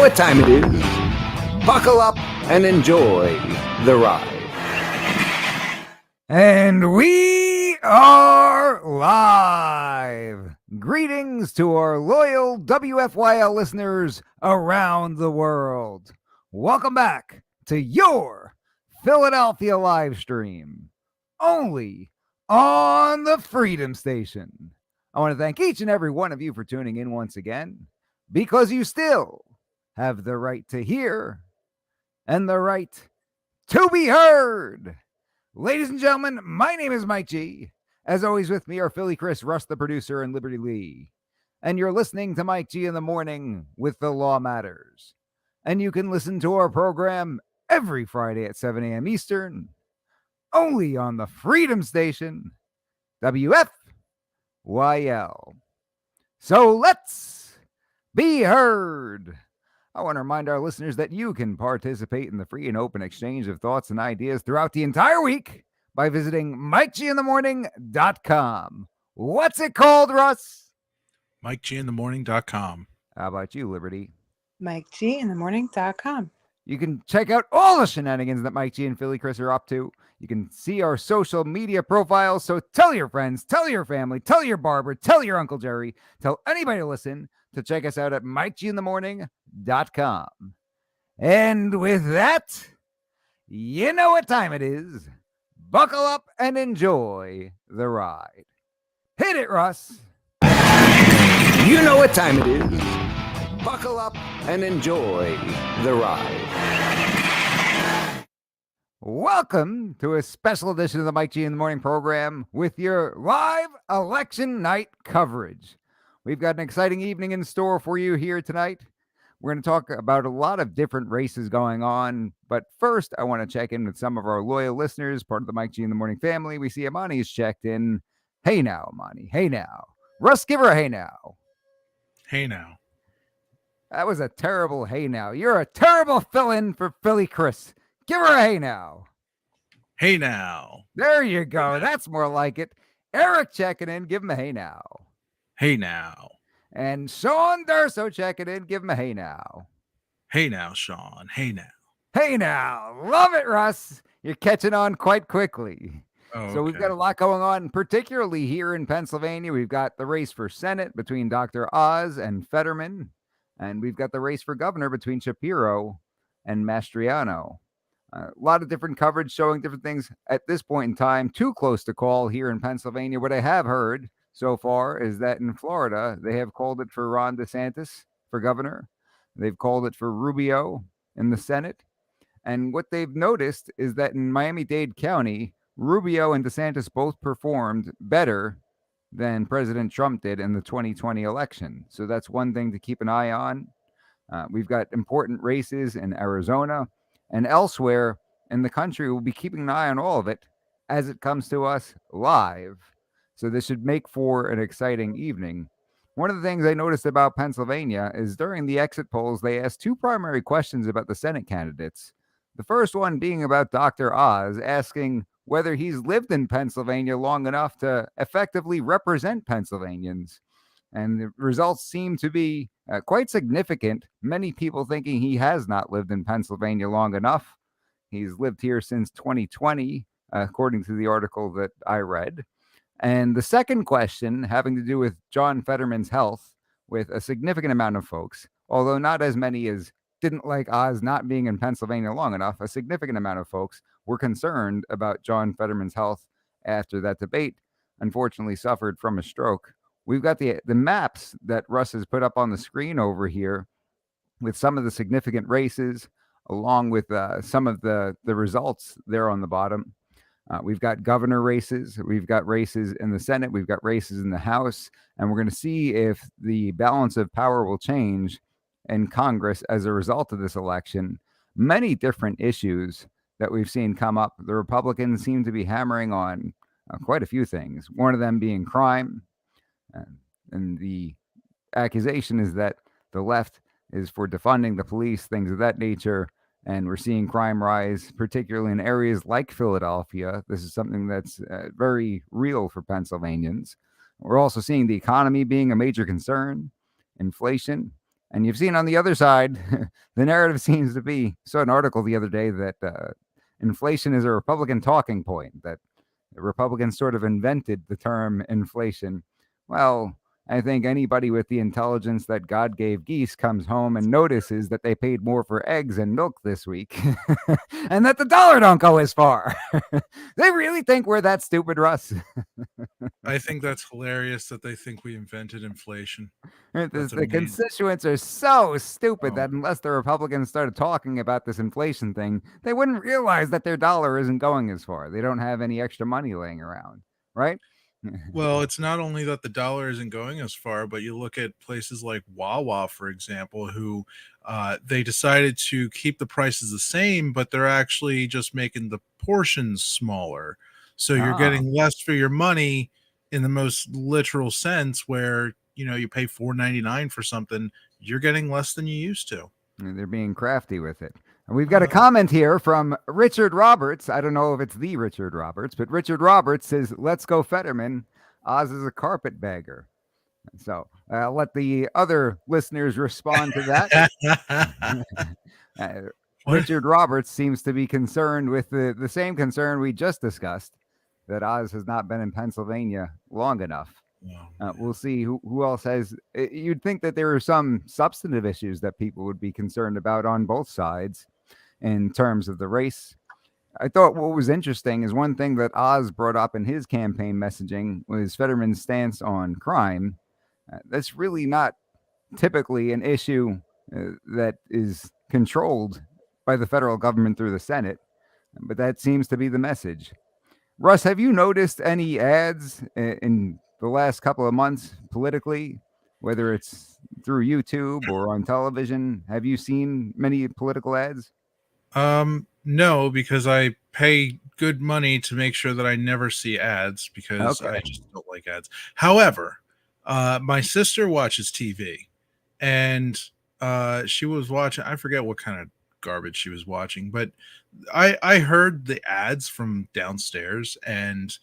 what time it is. Buckle up and enjoy the ride. And we are live. Greetings to our loyal WFYL listeners around the world. Welcome back to your Philadelphia live stream, only on the Freedom Station. I want to thank each and every one of you for tuning in once again, because you still have the right to hear and the right to be heard. Ladies and gentlemen, my name is Mike G. As always, with me are Philly Chris, Russ the producer, and Liberty Lee. And you're listening to Mike G in the morning with The Law Matters. And you can listen to our program every Friday at 7 a.m. Eastern, only on the Freedom Station, WFYL. So let's be heard. I want to remind our listeners that you can participate in the free and open exchange of thoughts and ideas throughout the entire week by visiting MikeGinTheMorning.com. What's it called, Russ? MikeGinTheMorning.com. How about you, Liberty? MikeGinTheMorning.com. You can check out all the shenanigans that Mike G and Philly Chris are up to. You can see our social media profiles. So tell your friends, tell your family, tell your barber, tell your Uncle Jerry, tell anybody to listen to check us out at MikeGinTheMorning.com. And with that, you know what time it is. Buckle up and enjoy the ride. Hit it, Russ. You know what time it is. Buckle up and enjoy the ride. Welcome to a special edition of the Mike G in the Morning program with your live election night coverage. We've got an exciting evening in store for you here tonight. We're going to talk about a lot of different races going on. But first, I want to check in with some of our loyal listeners, part of the Mike G in the Morning family. We see Amani's checked in. Hey now, Amani. Hey now. Russ, give her a hey now. Hey now. That was a terrible hey now. You're a terrible fill-in for Philly Chris. Give her a hey now. Hey now. There you go. That's more like it. Eric checking in. Give him a hey now. Hey now. And Sean Durso checking in. Give him a hey now. Hey now, Sean. Hey now. Hey now. Love it, Russ. You're catching on quite quickly. Oh, So we've got a lot going on, particularly here in Pennsylvania. We've got the race for Senate between Dr. Oz and Fetterman. And we've got the race for governor between Shapiro and Mastriano. A lot of different coverage showing different things at this point in time. Too close to call here in Pennsylvania. What I have heard so far is that in Florida, they have called it for Ron DeSantis for governor. They've called it for Rubio in the Senate. And what they've noticed is that in Miami-Dade County, Rubio and DeSantis both performed better than President Trump did in the 2020 election. So that's one thing to keep an eye on. We've got important races in Arizona and elsewhere in the country. We'll be keeping an eye on all of it as it comes to us live. So this should make for an exciting evening. One of the things I noticed about Pennsylvania is during the exit polls, they asked two primary questions about the Senate candidates. The first one being about Dr. Oz, asking whether he's lived in Pennsylvania long enough to effectively represent Pennsylvanians. And the results seem to be quite significant. Many people thinking he has not lived in Pennsylvania long enough. He's lived here since 2020, according to the article that I read. And the second question having to do with John Fetterman's health, with a significant amount of folks, although not as many as didn't like Oz not being in Pennsylvania long enough, a significant amount of folks were concerned about John Fetterman's health after that debate unfortunately suffered from a stroke. We've got the maps that Russ has put up on the screen over here with some of the significant races, along with some of the results there on the bottom. We've got governor races. We've got races in the Senate. We've got races in the House. And we're going to see if the balance of power will change in Congress as a result of this election. Many different issues that we've seen come up. The Republicans seem to be hammering on quite a few things, one of them being crime. And the accusation is that the left is for defunding the police, things of that nature. And we're seeing crime rise, particularly in areas like Philadelphia. This is something that's very real for Pennsylvanians. We're also seeing the economy being a major concern, inflation, And you've seen on the other side, the narrative seems to be. Saw an article the other day that inflation is a Republican talking point, that the Republicans sort of invented the term inflation. Well, I think anybody with the intelligence that God gave geese comes home and notices that they paid more for eggs and milk this week and that the dollar don't go as far. They really think we're that stupid, Russ. I think that's hilarious that they think we invented inflation. The amazing. constituents are so stupid Oh. that unless the Republicans started talking about this inflation thing, they wouldn't realize that their dollar isn't going as far. They don't have any extra money laying around, right? Well, it's not only that the dollar isn't going as far, but you look at places like Wawa, for example, who they decided to keep the prices the same, but they're actually just making the portions smaller. So you're Ah. getting less for your money in the most literal sense, where you pay $4.99 for something, you're getting less than you used to. They're being crafty with it. And we've got a comment here from Richard Roberts. I don't know if it's the Richard Roberts, but Richard Roberts says, "Let's go Fetterman. Oz is a carpetbagger." So I'll let the other listeners respond to that. What? Richard Roberts seems to be concerned with the same concern we just discussed, that Oz has not been in Pennsylvania long enough. We'll see who else has. You'd think that there are some substantive issues that people would be concerned about on both sides in terms of the race. I thought what was interesting is one thing that Oz brought up in his campaign messaging was Fetterman's stance on crime. That's really not typically an issue that is controlled by the federal government through the Senate, but that seems to be the message. Russ, have you noticed any ads in the last couple of months politically, whether it's through YouTube or on television? Have you seen many political ads? No, because I pay good money to make sure that I never see ads, because I just don't like ads. However, my sister watches TV, and she was watching, I forget what kind of garbage she was watching, but I heard the ads from downstairs, and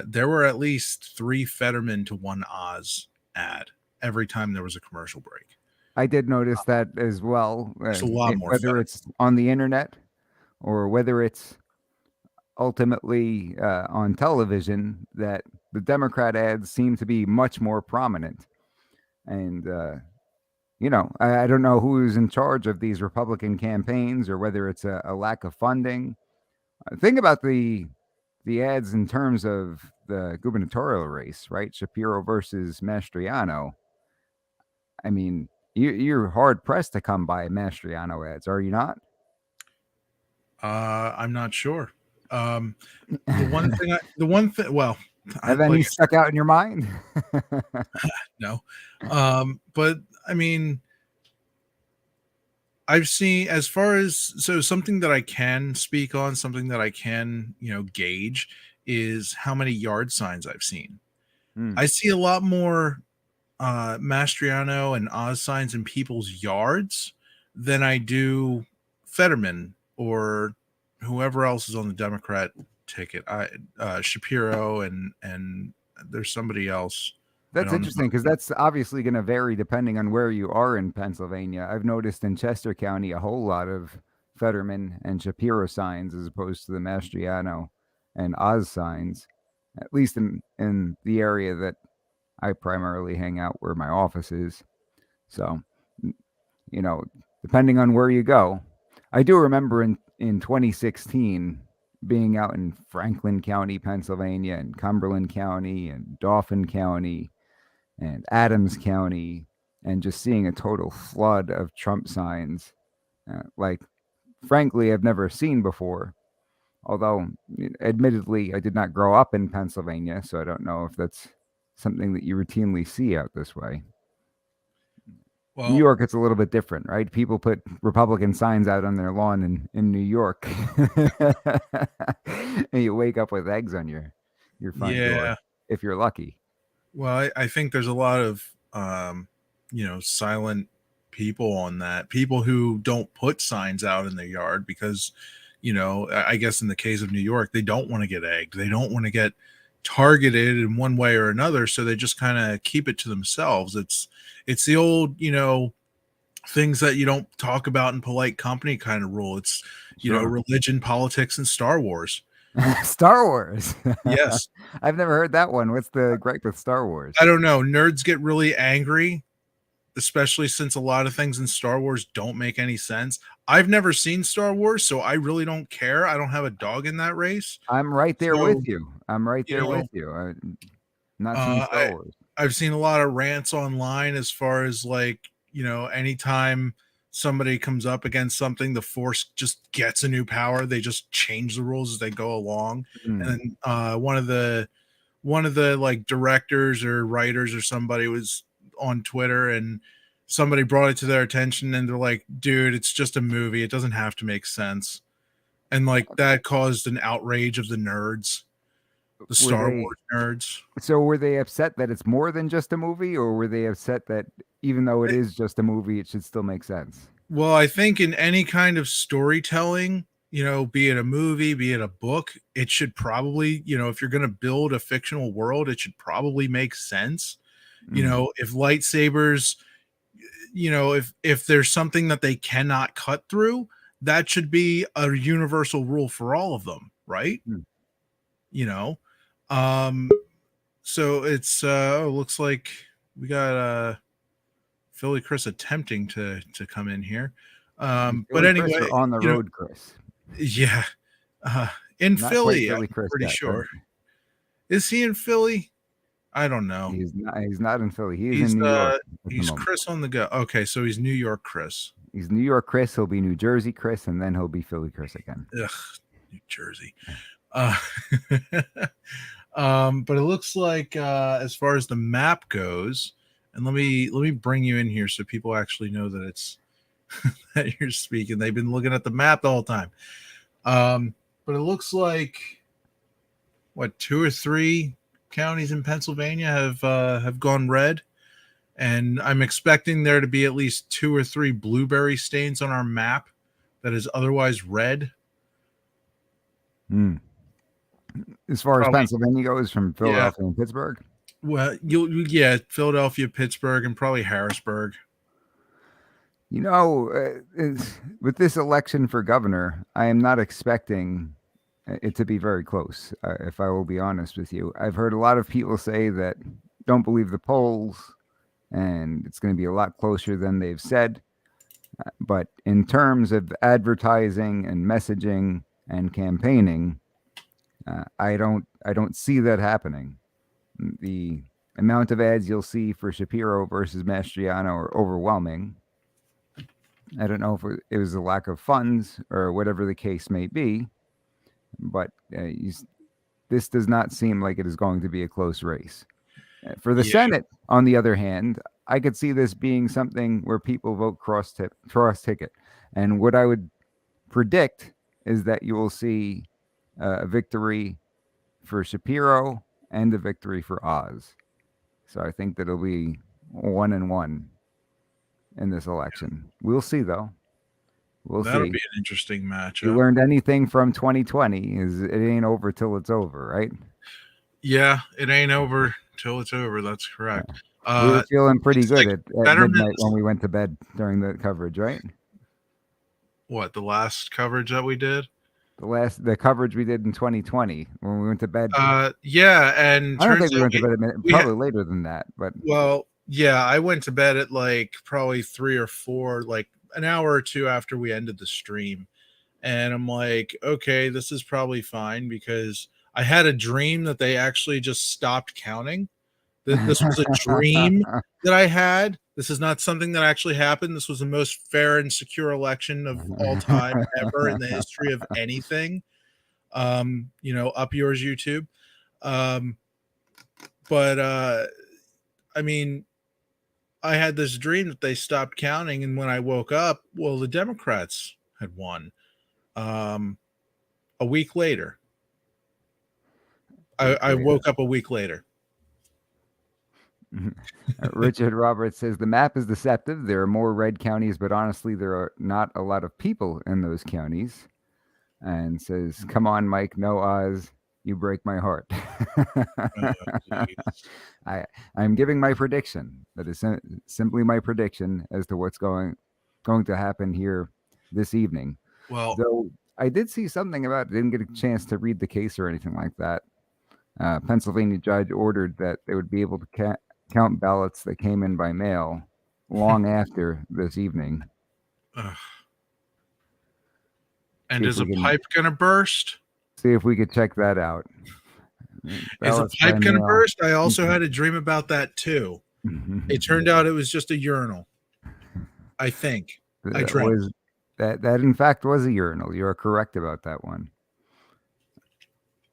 there were at least 3 Fetterman to 1 Oz ad every time there was a commercial break. I did notice that as well. There's a lot more whether it's on the internet or whether it's ultimately on television, that the Democrat ads seem to be much more prominent. And I don't know who's in charge of these Republican campaigns or whether it's a lack of funding. Think about the ads in terms of the gubernatorial race, right? Shapiro versus Mastriano. I mean, you're hard pressed to come by Mastriano ads, are you not? I'm not sure. The one thing, well, have any stuck out in your mind? No. But I mean, I've seen, as far as, so something that I can speak on, something that I can, gauge, is how many yard signs I've seen. I see a lot more Mastriano and Oz signs in people's yards than I do Fetterman or whoever else is on the Democrat ticket. Shapiro and there's somebody else. That's interesting, because that's obviously going to vary depending on where you are in Pennsylvania. I've noticed in Chester County a whole lot of Fetterman and Shapiro signs as opposed to the Mastriano and Oz signs, at least in the area that I primarily hang out, where my office is. So, depending on where you go. I do remember in 2016 being out in Franklin County, Pennsylvania, and Cumberland County, and Dauphin County, and Adams County, and just seeing a total flood of Trump signs, frankly, I've never seen before. Although, admittedly, I did not grow up in Pennsylvania, so I don't know if that's something that you routinely see out this way. Well, New York, it's a little bit different, right? People put Republican signs out on their lawn in New York, and you wake up with eggs on your front door, if you're lucky. Well, I think there's a lot of silent people on that. People who don't put signs out in their yard because, I guess in the case of New York, they don't want to get egged. They don't want to get targeted in one way or another, so they just kind of keep it to themselves. It's the old, things that you don't talk about in polite company kind of rule. It's, Sure. religion, politics, and Star Wars. Star Wars. Yes. I've never heard that one. What's the gripe with Star Wars? I don't know. Nerds get really angry, especially since a lot of things in Star Wars don't make any sense. I've never seen Star Wars, so I really don't care. I don't have a dog in that race. I'm right there So, with you. I'm right you there know, with you. Not seen Star Wars. I've seen a lot of rants online as far as like, anytime somebody comes up against something, the Force just gets a new power. They just change the rules as they go along. Mm. And then one of the like directors or writers or somebody was on Twitter, and somebody brought it to their attention, and they're like, dude, it's just a movie. It doesn't have to make sense. And like that caused an outrage of the nerds, the Star Wars nerds. So were they upset that it's more than just a movie, or were they upset that even though it is just a movie, it should still make sense? Well, I think in any kind of storytelling, be it a movie, be it a book, it should probably, if you're going to build a fictional world, it should probably make sense. If lightsabers, if there's something that they cannot cut through, that should be a universal rule for all of them, right? So it's looks like we got Philly Chris attempting to come in here. But anyway, Chris, on the road, Chris. Yeah. In Not Philly, Philly I'm Chris pretty yet, sure. Is he in Philly? I don't know. He's not in Philly. He's in New York. He's Chris on the go. Okay, so he's New York Chris. He's New York Chris. He'll be New Jersey Chris, and then he'll be Philly Chris again. Ugh, New Jersey. But it looks like as far as the map goes, and let me bring you in here so people actually know that it's that you're speaking. They've been looking at the map the whole time. But it looks like 2 or 3 counties in Pennsylvania have gone red, and I'm expecting there to be at least 2 or 3 blueberry stains on our map that is otherwise red. As far as Pennsylvania goes, from Philadelphia and Pittsburgh. Well, Philadelphia, Pittsburgh, and probably Harrisburg. With this election for governor, I am not expecting it to be very close. If I will be honest with you, I've heard a lot of people say that don't believe the polls, and it's going to be a lot closer than they've said. But in terms of advertising and messaging and campaigning, I don't see that happening. The amount of ads you'll see for Shapiro versus Mastriano are overwhelming. I don't know if it was a lack of funds or whatever the case may be, but this does not seem like it is going to be a close race. For the Senate, on the other hand, I could see this being something where people vote cross ticket. And what I would predict is that you will see a victory for Shapiro and a victory for Oz. So I think that it'll be 1-1 in this election. We'll see, though. That'll be an interesting matchup. You learned anything from 2020 is it ain't over till it's over, right? Yeah, it ain't over till it's over. That's correct. We were feeling pretty good at midnight when we went to bed during the coverage, right? What, the last coverage that we did? The coverage we did in 2020 when we went to bed. Yeah, and I don't think we went to bed probably later than that, but I went to bed at like probably 3 or 4, like an hour or 2 after we ended the stream, and I'm like, okay, this is probably fine because I had a dream that they actually just stopped counting. This was a dream that I had. This is not something that actually happened. This was the most fair and secure election of all time ever in the history of anything. Up yours, YouTube. But I mean, I had this dream that they stopped counting, and when I woke up, well, the Democrats had won. A week later. I woke up a week later. Richard Roberts says the map is deceptive. There are more red counties, but honestly, there are not a lot of people in those counties. And says, "Come on, Mike, no Oz, you break my heart." I'm giving my prediction. That is simply my prediction as to what's going going to happen here this evening. Well, Though I did see something about it, didn't get a chance to read the case or anything like that. Pennsylvania judge ordered that they would be able to count ballots that came in by mail long after this evening. and is a pipe going to burst? See if we could check that out. Is a pipe going to burst? I also had a dream about that too. It turned out it was just a urinal. I think. I dreamt. That in fact was a urinal. You are correct about that one.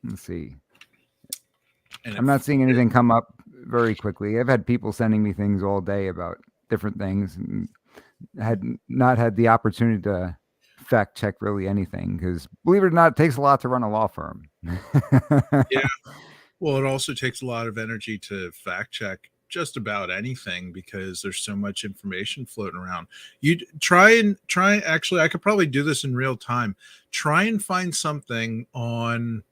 Let's see. I'm not seeing anything come up very quickly. I've had people sending me things all day about different things and had not had the opportunity to fact check really anything because, believe it or not, it takes a lot to run a law firm. Yeah. Well, it also takes a lot of energy to fact check just about anything because there's so much information floating around. You try. Actually, I could probably do this in real time. Try and find something on.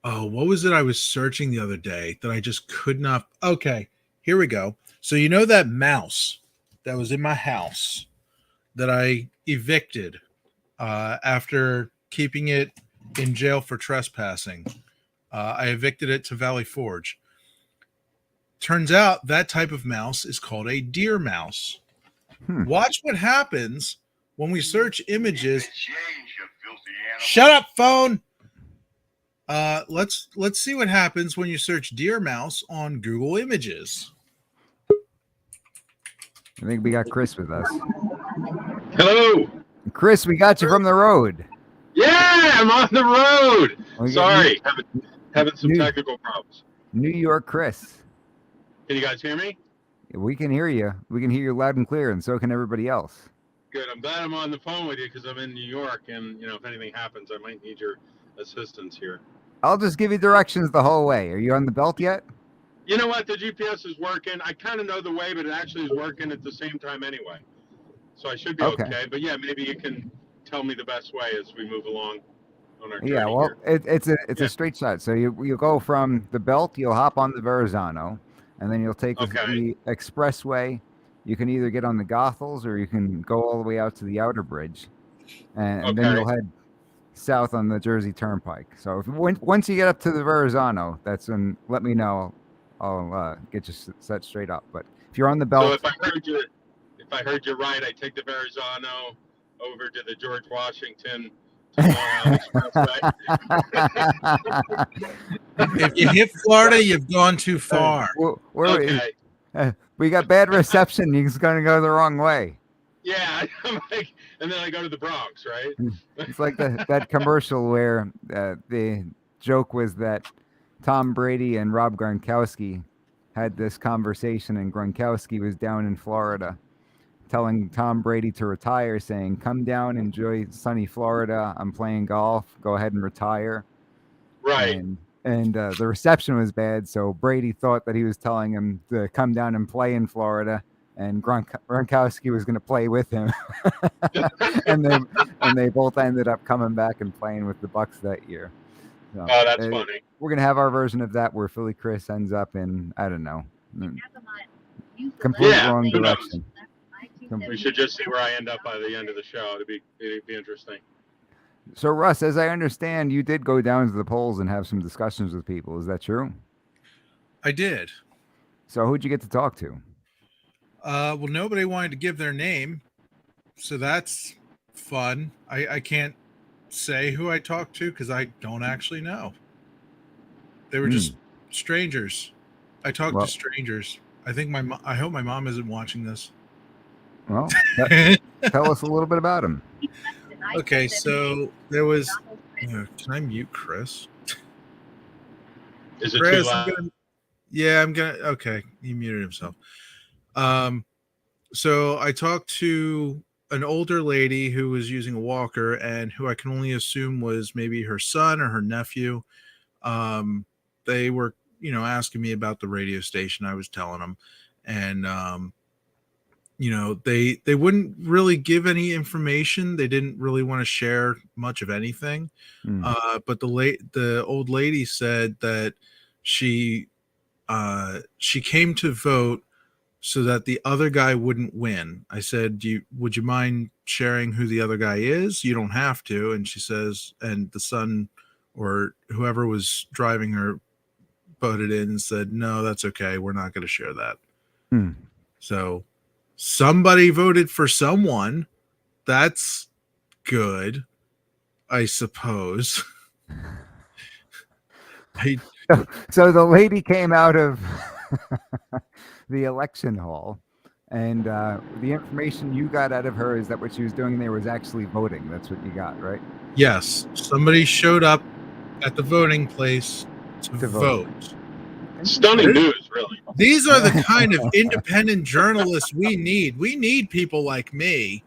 Oh, what was it I was searching the other day that I just could not? Okay, here we go. So you know that mouse that was in my house that I evicted after keeping it in jail for trespassing. I evicted it to Valley Forge. Turns out that type of mouse is called a deer mouse. Watch what happens when we search images. Shut up, phone. Let's see what happens when you search deer mouse on Google Images. I think we got Chris with us. Hello, Chris. We got you from the road. Yeah, I'm on the road. Sorry, having some technical problems. New York, Chris. Can you guys hear me? We can hear you. We can hear you loud and clear, and so can everybody else. Good. I'm glad I'm on the phone with you because I'm in New York, and if anything happens, I might need your assistance here. I'll just give you directions the whole way. Are you on the belt yet? You know what? The GPS is working. I kind of know the way, but it actually is working at the same time anyway. So I should be okay. But yeah, maybe you can tell me the best way as we move along on our journey. Yeah, well, it's a straight shot. So you go from the belt, you'll hop on the Verrazano, and then you'll take the expressway. You can either get on the Goethals or you can go all the way out to the Outer Bridge, and then you'll head south on the Jersey Turnpike. So once you get up to the Verrazano, that's when let me know. I'll get you set straight up. But if you're on the belt, so if I heard you right, I take the Verrazano over to the George Washington to Long Island Expressway. If you hit Florida, you've gone too far. We got bad reception. You're just gonna go the wrong way. Yeah, and then I go to the Bronx, right? It's like that commercial where the joke was that Tom Brady and Rob Gronkowski had this conversation, and Gronkowski was down in Florida telling Tom Brady to retire, saying, "Come down, enjoy sunny Florida. I'm playing golf. Go ahead and retire." Right. And the reception was bad, so Brady thought that he was telling him to come down and play in Florida, and Gronkowski was going to play with him. and they both ended up coming back and playing with the Bucs that year. So, that's funny. We're going to have our version of that where Philly Chris ends up in, I don't know, complete wrong direction. We should just see where I end up by the end of the show. It'd be interesting. So, Russ, as I understand, you did go down to the polls and have some discussions with people. Is that true? I did. So who'd you get to talk to? Well, nobody wanted to give their name, so that's fun. I can't say who I talked to because I don't actually know. They were just strangers. I talked to strangers. I hope my mom isn't watching this. Well, tell us a little bit about him. Okay, so there was. Can I mute Chris? Is it Chris, too loud? I'm gonna. Okay, he muted himself. So I talked to an older lady who was using a walker and who I can only assume was maybe her son or her nephew. They were, asking me about the radio station. I was telling them, and they wouldn't really give any information. They didn't really want to share much of anything. But the old lady said that she came to vote so that the other guy wouldn't win. I said, would you mind sharing who the other guy is? You don't have to. And she says, and the son or whoever was driving her voted in and said, no, that's okay. We're not going to share that. So somebody voted for someone. That's good, I suppose. So the lady came out of the election hall, and the information you got out of her is that what she was doing there was actually voting. That's what you got, right? Yes. Somebody showed up at the voting place to vote. Stunning news, really. These are the kind of independent journalists we need. We need people like me,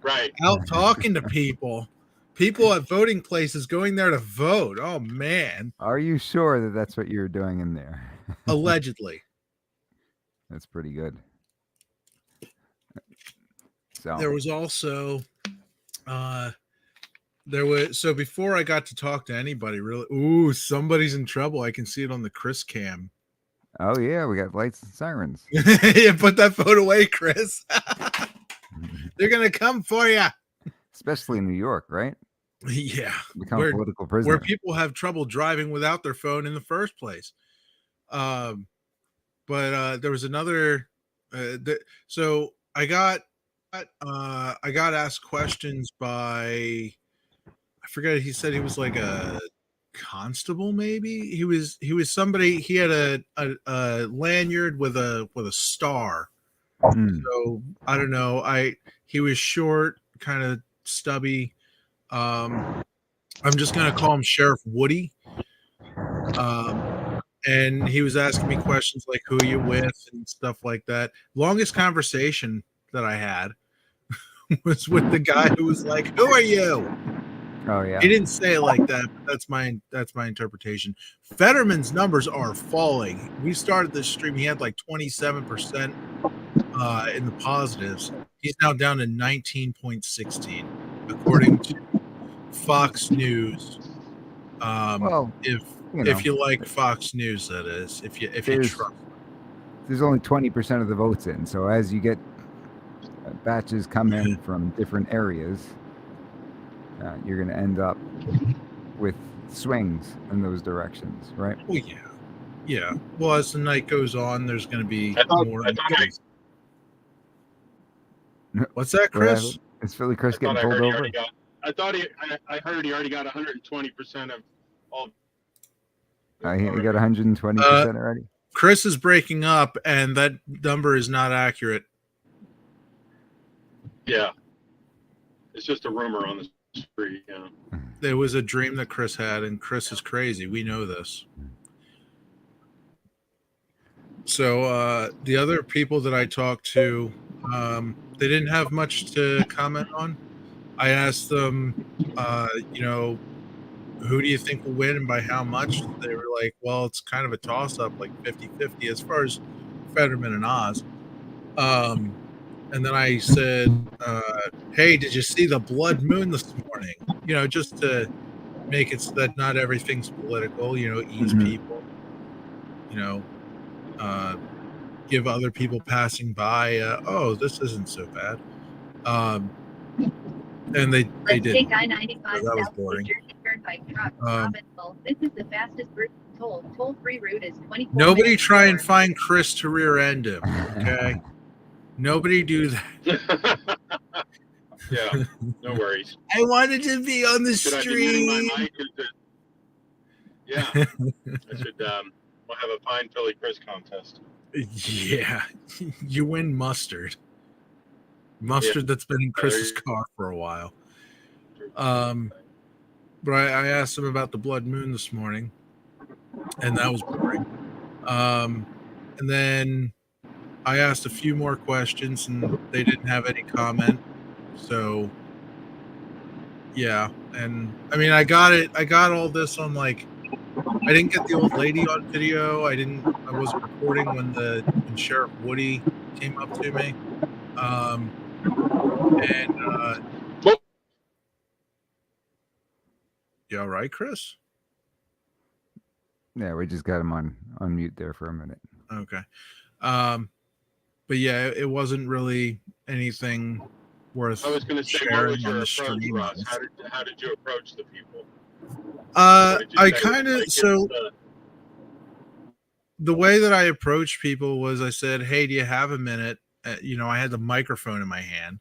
right, out talking to people at voting places going there to vote. Oh, man. Are you sure that that's what you're doing in there? Allegedly. That's pretty good. So there was also so before I got to talk to anybody really, somebody's in trouble. I can see it on the Chris cam. Oh yeah, we got lights and sirens. Yeah, put that phone away, Chris. They're gonna come for you. Especially in New York, right? Yeah, become a political prisoner. Where people have trouble driving without their phone in the first place. But there was another. So I got asked questions by, I forget. He said he was like a constable, maybe. He was somebody. He had a lanyard with a star. So I don't know. He was short, kind of stubby. I'm just gonna call him Sheriff Woody. And he was asking me questions like, who are you with, and stuff like that. Longest conversation that I had was with the guy who was like, who are you? Oh yeah. He didn't say it like that, but that's my interpretation. Fetterman's numbers are falling. We started this stream, he had like 27% in the positives. He's now down to 19.16, according to Fox News. If you like Fox News, that is, if you trust. There's only 20% of the votes in, so as you get batches come in from different areas, you're going to end up with swings in those directions, right? Oh yeah. Well, as the night goes on, there's going to be more. What's that, Chris? Is Philly Chris getting pulled over? I heard he already got 120% of all. He got 120% already. Chris is breaking up, and that number is not accurate. Yeah, it's just a rumor on the street. Yeah, there was a dream that Chris had, and Chris is crazy. We know this. So the other people that I talked to, they didn't have much to comment on. I asked them, who do you think will win and by how much? They were like, well, it's kind of a toss-up, like 50-50 as far as Fetterman and Oz. And then I said, hey, did you see the blood moon this morning? Just to make it so that not everything's political, ease people, give other people passing by, this isn't so bad. And they did. Take I-95 that was South boring. By truck. This is the fastest route. Toll-free route is 24 Nobody minutes try per and find Chris to rear end him, okay? Nobody do that. Yeah, no worries. I wanted to be on the street. Yeah, I should. We'll have a Pine Philly Chris contest. Yeah, you win mustard. Mustard that's been in Chris's car for a while. But I asked him about the blood moon this morning, and that was boring. And then I asked a few more questions, and they didn't have any comment. So, yeah. And I mean, I got it. I got all this on like, I didn't get the old lady on video. I wasn't recording when Sheriff Woody came up to me. You all right, Chris? Yeah, we just got him on mute there for a minute. Okay. But yeah, it wasn't really anything worth I was going to say, what sharing was on your the approach, stream. Russ? How did you approach the people? I What did you say? kind of Like, so the way that I approached people was I said, "Hey, do you have a minute?" I had the microphone in my hand.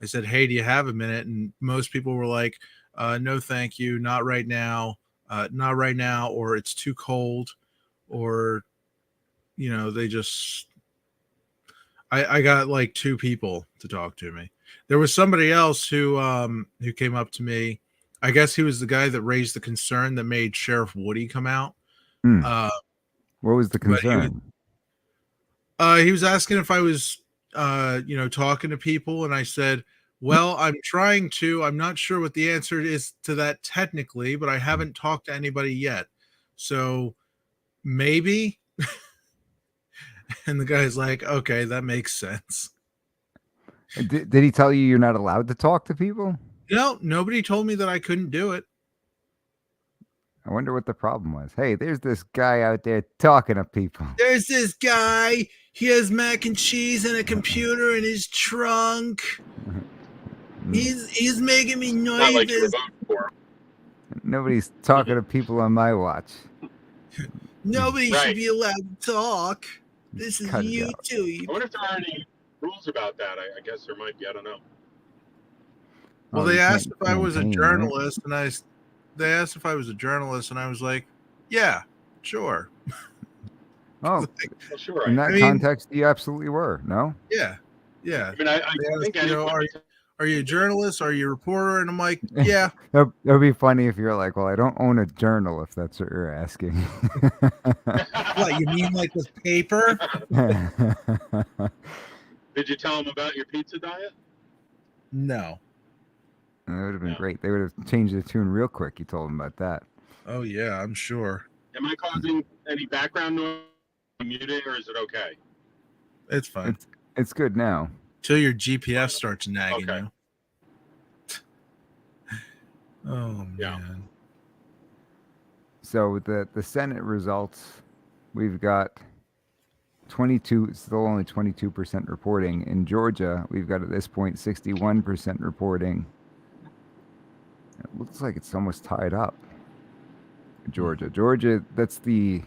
I said, "Hey, do you have a minute?" And most people were like, "No, thank you, not right now, not right now," or "It's too cold," or they just. I got like 2 people to talk to me. There was somebody else who came up to me. I guess he was the guy that raised the concern that made Sheriff Woody come out. Hmm. Uh, What was the but concern? he was asking if I was talking to people, and I said, well, I'm trying to. I'm not sure what the answer is to that technically, but I haven't talked to anybody yet. So maybe. And the guy's like, okay, that makes sense. Did he tell you you're not allowed to talk to people? No, nobody told me that I couldn't do it. I wonder what the problem was. Hey, there's this guy out there talking to people. There's this guy. He has mac and cheese and a computer in his trunk. He's making me nervous. Not like you were voting for him. Nobody's talking to people on my watch. Nobody should be allowed to talk. This is YouTube. I wonder if there are any rules about that. I guess there might be. I don't know. Well, they asked if I was a journalist, and they asked if I was a journalist, and I was like, "Yeah, sure." Oh, well, sure. In that context, you absolutely were. No. Yeah. I mean, I think are you a journalist? Are you a reporter? And I'm like, yeah. That would be funny if you're like, well, I don't own a journal, if that's what you're asking. What, you mean like with paper? Did you tell them about your pizza diet? No. That would have been great. They would have changed the tune real quick. You told them about that. Oh, yeah, I'm sure. Am I causing any background noise? Muting, or is it okay? It's fine. It's good now. Till your GPS starts nagging you. Oh, man. Yeah. So the Senate results, we've got 22, still only 22% reporting. In Georgia, we've got at this point 61% reporting. It looks like it's almost tied up. Georgia, that's the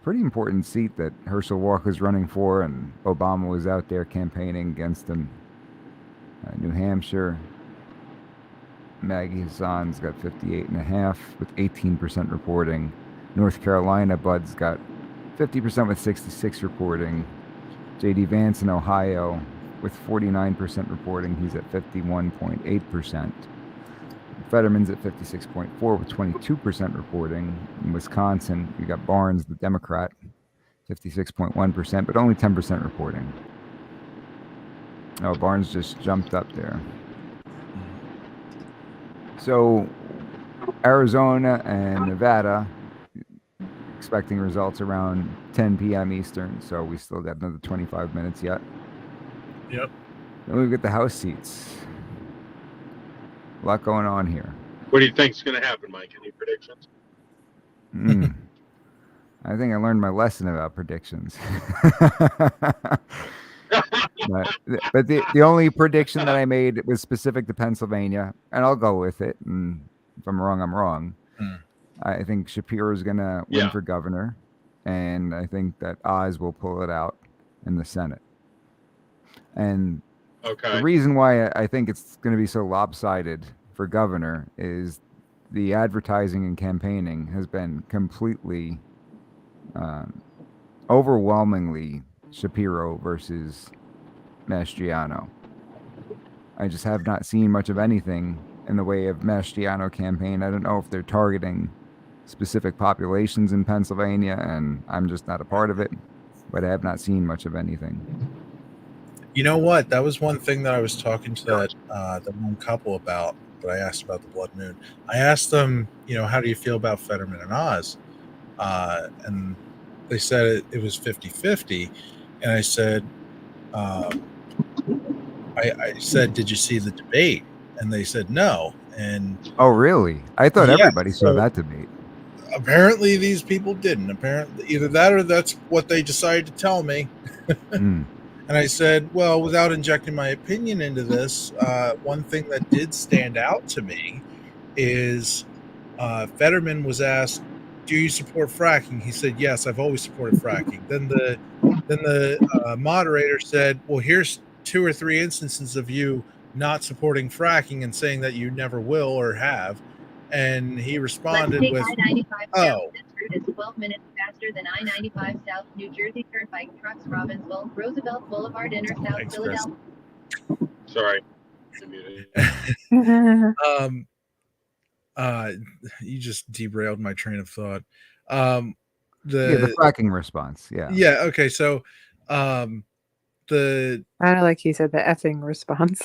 pretty important seat that Herschel Walker's running for, and Obama was out there campaigning against him. New Hampshire, Maggie Hassan's got 58.5 with 18% reporting. North Carolina, Bud's got 50% with 66 reporting. J.D. Vance in Ohio with 49% reporting. He's at 51.8%. Fetterman's at 56.4 with 22% reporting. In Wisconsin, you got Barnes, the Democrat, 56.1%, but only 10% reporting. Oh, Barnes just jumped up there. So Arizona and Nevada, expecting results around 10 p.m. Eastern, so we still got another 25 minutes yet. Yep. Then we've got the House seats. A lot going on here. What do you think is going to happen, Mike? Any predictions? I think I learned my lesson about predictions. but the only prediction that I made was specific to Pennsylvania, and I'll go with it. And if I'm wrong, I'm wrong. I think Shapiro is going to win for governor, and I think that Oz will pull it out in the Senate. And the reason why I think it's going to be so lopsided for governor is the advertising and campaigning has been completely, overwhelmingly Shapiro versus Mastriano. I just have not seen much of anything in the way of Mastriano campaign. I don't know if they're targeting specific populations in Pennsylvania, and I'm just not a part of it, but I have not seen much of anything. You know what? That was one thing that I was talking to the one couple about, that I asked about the Blood Moon. I asked them, how do you feel about Fetterman and Oz? And they said it was 50-50. And I said, I said, did you see the debate? And they said no. And oh, really? I thought everybody saw that debate. Apparently, these people didn't. Apparently, either that or that's what they decided to tell me. Mm. And I said, well, without injecting my opinion into this, one thing that did stand out to me is Fetterman was asked, do you support fracking? He said, yes, I've always supported fracking. Then the moderator said, well, here's 2 or 3 instances of you not supporting fracking and saying that you never will or have. And he responded with, I-95 oh. South. This route is 12 minutes faster than I-95 South, New Jersey Turnpike trucks, Robbinsville, Roosevelt Boulevard, Inner South Express. Philadelphia. Sorry. I'm muted. You just derailed my train of thought. The fracking response. Yeah. Okay. So, I don't like he said the effing response.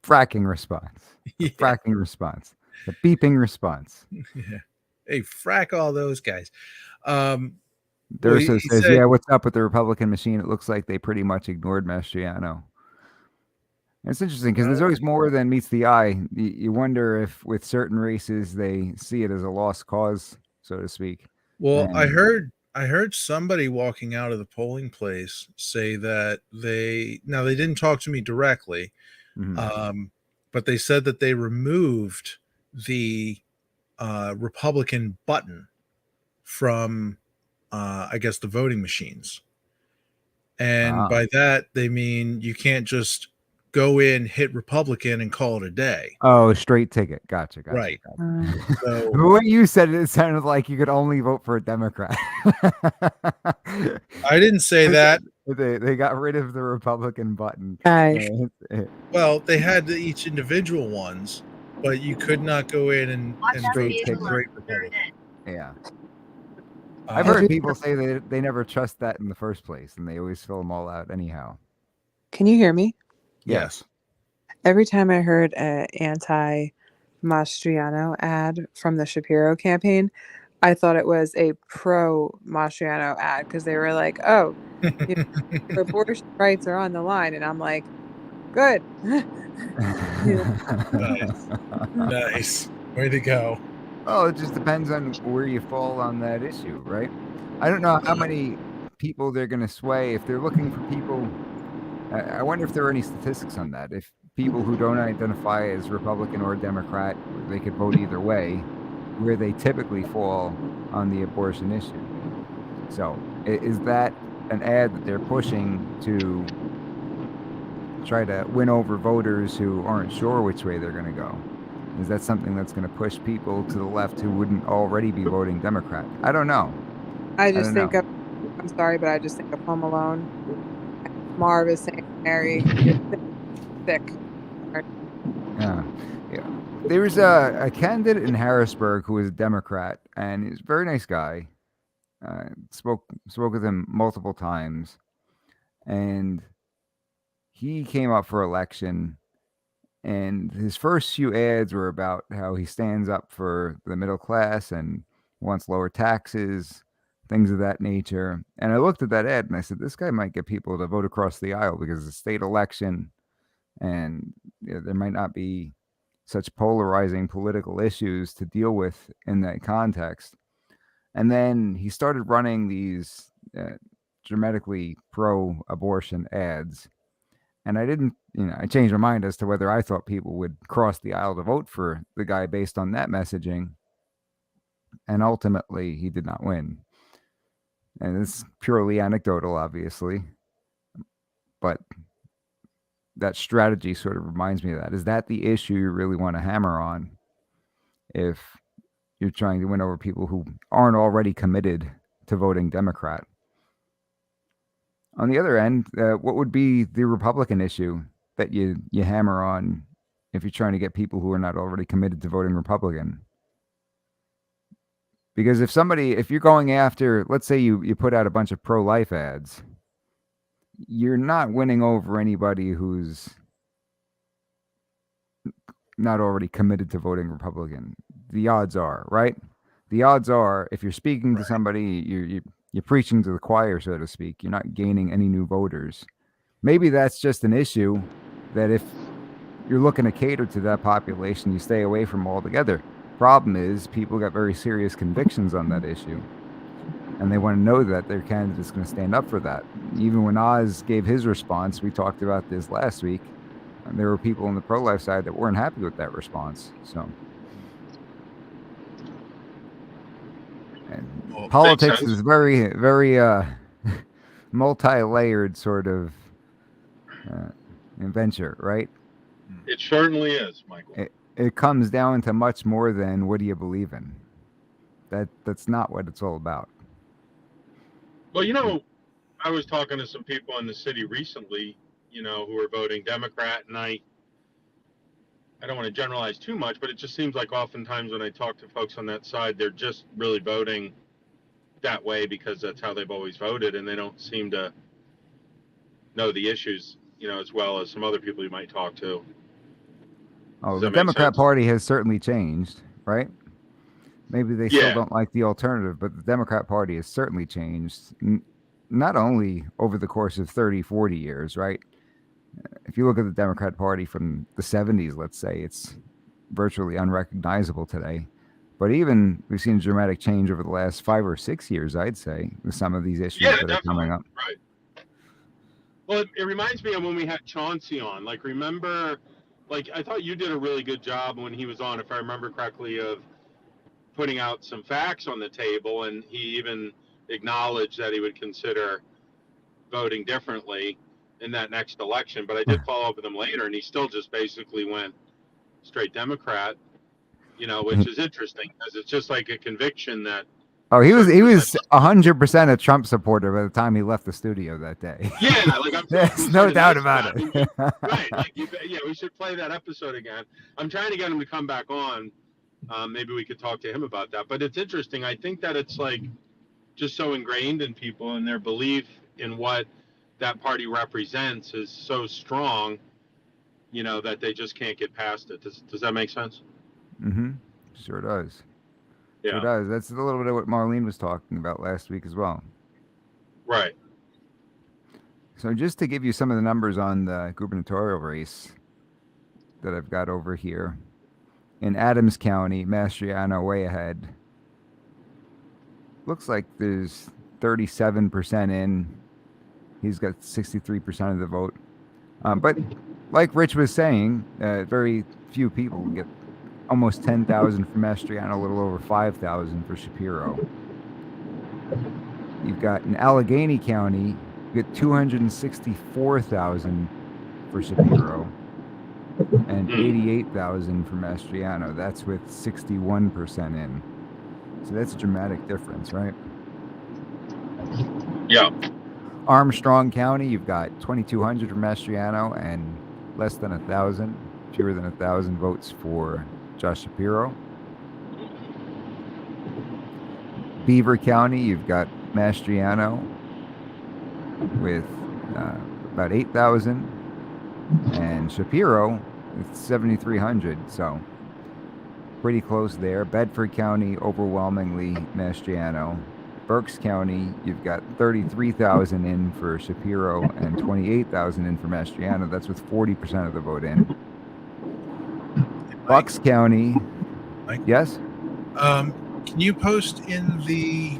fracking response. The fracking response. The beeping response. Yeah. Hey, frack all those guys. Durso says, yeah, what's up with the Republican machine? It looks like they pretty much ignored Mastriano. And it's interesting because there's always more than meets the eye. You wonder if with certain races they see it as a lost cause, so to speak. Well, I heard somebody walking out of the polling place say that they didn't talk to me directly, but they said that they removed the Republican button from I guess the voting machines. And by that they mean you can't just go in, hit Republican, and call it a day. Oh, straight ticket. Gotcha. Right. Gotcha. So the way you said it, it sounded like you could only vote for a Democrat. I didn't say that. They got rid of the Republican button. Nice. Well, they had each individual ones, but you could not go in and straight vote ticket. for Great Republican. Yeah. I've heard people say that they never trust that in the first place, and they always fill them all out anyhow. Can you hear me? Yes. Every time I heard an anti-Mastriano ad from the Shapiro campaign, I thought it was a pro-Mastriano ad because they were like, oh, abortion rights are on the line. And I'm like, good. Nice. Way to go. Well, it just depends on where you fall on that issue, right? I don't know how many people they're going to sway. If they're looking for people, I wonder if there are any statistics on that. If people who don't identify as Republican or Democrat, they could vote either way, where they typically fall on the abortion issue. So is that an ad that they're pushing to try to win over voters who aren't sure which way they're going to go? Is that something that's going to push people to the left who wouldn't already be voting Democrat? I don't know. I'm sorry, but I just think of Home Alone. Marv is saying, Mary, you're sick. Yeah. There was a candidate in Harrisburg who was a Democrat, and he's a very nice guy. Spoke with him multiple times, and he came up for election. And his first few ads were about how he stands up for the middle class and wants lower taxes, things of that nature. And I looked at that ad and I said, this guy might get people to vote across the aisle because it's a state election and there might not be such polarizing political issues to deal with in that context. And then he started running these dramatically pro-abortion ads. And I didn't, I changed my mind as to whether I thought people would cross the aisle to vote for the guy based on that messaging. And ultimately, he did not win. And it's purely anecdotal, obviously. But that strategy sort of reminds me of that. Is that the issue you really want to hammer on if you're trying to win over people who aren't already committed to voting Democrat? On the other end, what would be the Republican issue that you hammer on if you're trying to get people who are not already committed to voting Republican? Because if you're going after, let's say you put out a bunch of pro-life ads, you're not winning over anybody who's not already committed to voting Republican. The odds are, right? The odds are, if you're speaking to somebody, you're preaching to the choir, so to speak. You're not gaining any new voters. Maybe that's just an issue that if you're looking to cater to that population, you stay away from altogether. Problem is, people got very serious convictions on that issue, and they want to know that their candidate's going to stand up for that. Even when Oz gave his response, we talked about this last week, and there were people on the pro-life side that weren't happy with that response. So, and Well, politics makes sense. is very, very multi-layered sort of adventure, right? It certainly is, Michael. It comes down to much more than what do you believe in. That's not what it's all about. Well, you know, I was talking to some people in the city recently, you know, who are voting Democrat, and I don't want to generalize too much, but it just seems like oftentimes when I talk to folks on that side, they're just really voting that way because that's how they've always voted, and they don't seem to know the issues, you know, as well as some other people you might talk to. Oh, Does the that make Democrat sense? Party has certainly changed, right? Maybe they still Yeah. don't like the alternative, but the Democrat Party has certainly changed, not only over the course of 30, 40 years, right? If you look at the Democrat Party from the 70s, let's say, it's virtually unrecognizable today. But even we've seen a dramatic change over the last 5 or 6 years, I'd say, with some of these issues Yeah, that are coming up. right. Well, it reminds me of when we had Chauncey on. Like, remember, like, I thought you did a really good job when he was on, if I remember correctly, of putting out some facts on the table, and he even acknowledged that he would consider voting differently in that next election. But I did follow up with him later, and he still just basically went straight Democrat, you know, which is interesting because it's just like a conviction that. Oh, he was 100% a Trump supporter by the time he left the studio that day. Yeah, like I'm There's no doubt about it. Right, like yeah, we should play that episode again. I'm trying to get him to come back on. Maybe we could talk to him about that. But it's interesting. I think that it's like just so ingrained in people, and their belief in what that party represents is so strong, you know, that they just can't get past it. Does that make sense? Mm-hmm. Sure does. Yeah. Sure does. That's a little bit of what Marlene was talking about last week as well. Right. So just to give you some of the numbers on the gubernatorial race that I've got over here. In Adams County, Mastriano way ahead. Looks like there's 37% in. He's got 63% of the vote. But like Rich was saying, very few people get almost 10,000 for Mastriano, a little over 5,000 for Shapiro. You've got in Allegheny County, you get 264,000 for Shapiro and 88,000 for Mastriano. That's with 61% in. So that's a dramatic difference, right? Yeah. Armstrong County, you've got 2,200 for Mastriano and less than 1,000, fewer than 1,000 votes for Josh Shapiro. Beaver County, you've got Mastriano with about 8,000 and Shapiro with 7,300. So pretty close there. Bedford County, overwhelmingly Mastriano. Berks County, you've got 33,000 in for Shapiro and 28,000 in for Mastriano. That's with 40% of the vote in. Bucks County, Mike? Yes. Can you post in the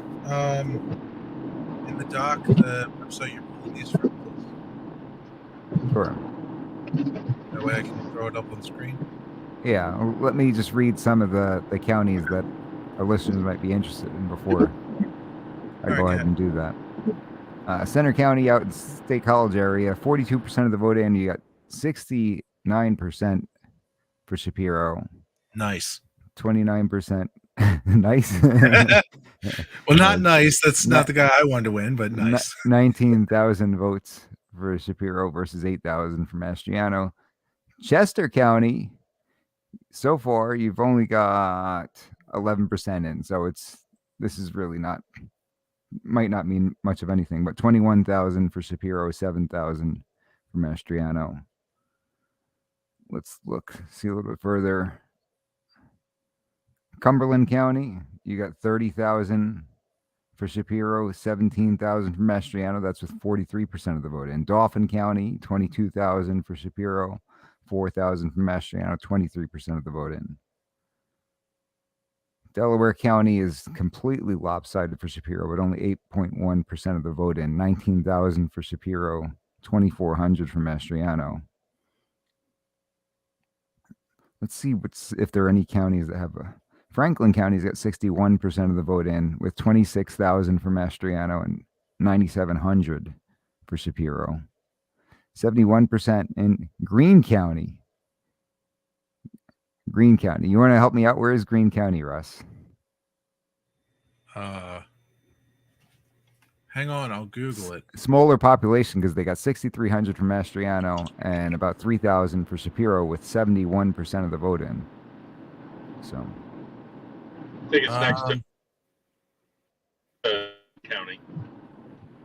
doc the website you're pulling these from? Sure. That way I can throw it up on the screen. Yeah, let me just read some of the counties that our listeners might be interested in before I go ahead and do that. Center County out in State College area, 42% of the vote in. You got 69% for Shapiro. Nice. 29%. Nice. Well, not nice. That's not the guy I wanted to win, but nice. 19,000 votes for Shapiro versus 8,000 for Mastriano. Chester County, so far you've only got 11% in, so this is really might not mean much of anything, but 21,000 for Shapiro, 7,000 for Mastriano. Let's see a little bit further. Cumberland County, you got 30,000 for Shapiro, 17,000 for Mastriano. That's with 43% of the vote in. Dauphin County, 22,000 for Shapiro, 4,000 for Mastriano, 23% of the vote in. Delaware County is completely lopsided for Shapiro, but only 8.1% of the vote in. 19,000 for Shapiro, 2,400 for Mastriano. Let's see if there are any counties that have a. Franklin County's got 61% of the vote in, with 26,000 for Mastriano and 9,700 for Shapiro. 71% in Greene County. Greene County. You want to help me out? Where is Greene County, Russ? Hang on, I'll Google it. Smaller population because they got 6,300 for Mastriano and about 3,000 for Shapiro, with 71% of the vote in. So, I think it's next to county.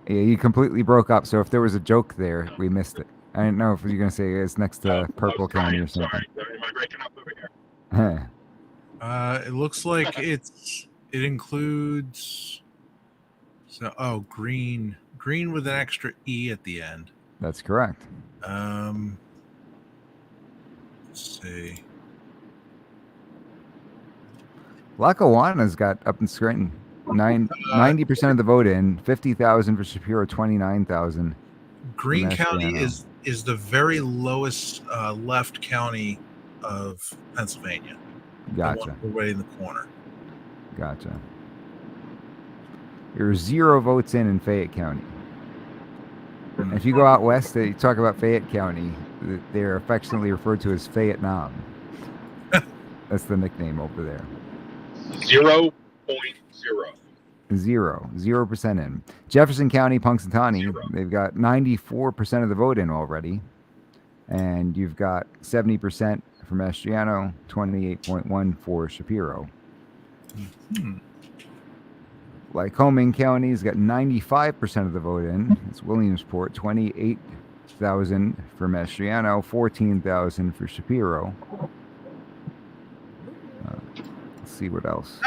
yeah, you completely broke up. So if there was a joke there, we missed it. I didn't know if you're going to say it's next to Purple County or something. Sorry, am I breaking up over here? It looks like it includes. So, Greene with an extra E at the end. That's correct. Let's see. Lackawanna's got up in Scranton 90% of the vote in, 50,000 for Shapiro, 29,000. Greene County is the very lowest left county of Pennsylvania. Gotcha. The one way in the corner. Gotcha. There are 0 votes in Fayette County. And if you go out west, they talk about Fayette County. They're affectionately referred to as Fayette-Nam. That's the nickname over there. 0.0. 0% in. Jefferson County, Punxsutawney, they've got 94% of the vote in already. And you've got 70% for Mastriano, 28.1 for Shapiro. Lycoming County's got 95% of the vote in. It's Williamsport, 28,000 for Mastriano, 14,000 for Shapiro. Let's see what else.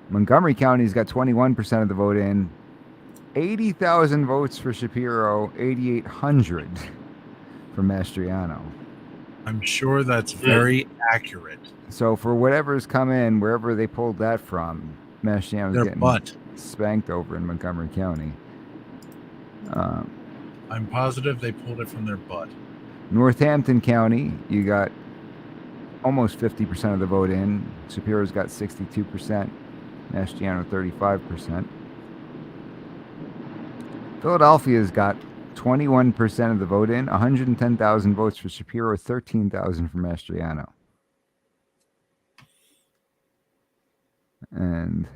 Montgomery County's got 21% of the vote in. 80,000 votes for Shapiro, 8,800 for Mastriano. I'm sure that's very accurate. So for whatever's come in, wherever they pulled that from, Mastriano's Their getting butt. spanked over in Montgomery County. I'm positive they pulled it from their butt. Northampton County, you got almost 50% of the vote in. Shapiro's got 62%. Mastriano 35%. Philadelphia's got 21% of the vote in. 110,000 votes for Shapiro, 13,000 for Mastriano. And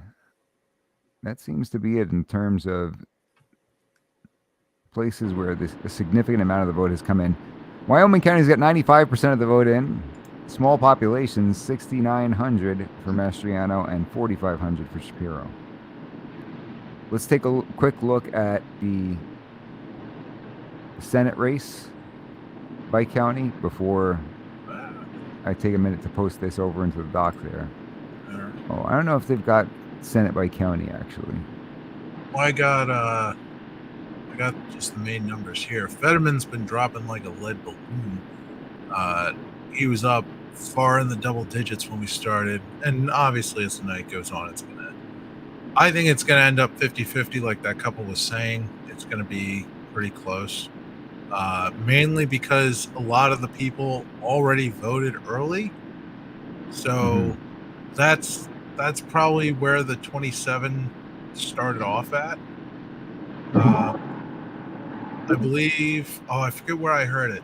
that seems to be it in terms of places where a significant amount of the vote has come in. Wyoming County's got 95% of the vote in. Small populations, 6,900 for Mastriano and 4,500 for Shapiro. Let's take a quick look at the Senate race by county before I take a minute to post this over into the doc there. Oh, I don't know if they've got Senate by county actually. Well, I got just the main numbers here. Fetterman's been dropping like a lead balloon. He was up far in the double digits when we started, and obviously as the night goes on, I think it's gonna end up 50-50 like that couple was saying. It's gonna be pretty close. Mainly because a lot of the people already voted early. So that's probably where the 27 started off at. I believe, I forget where I heard it,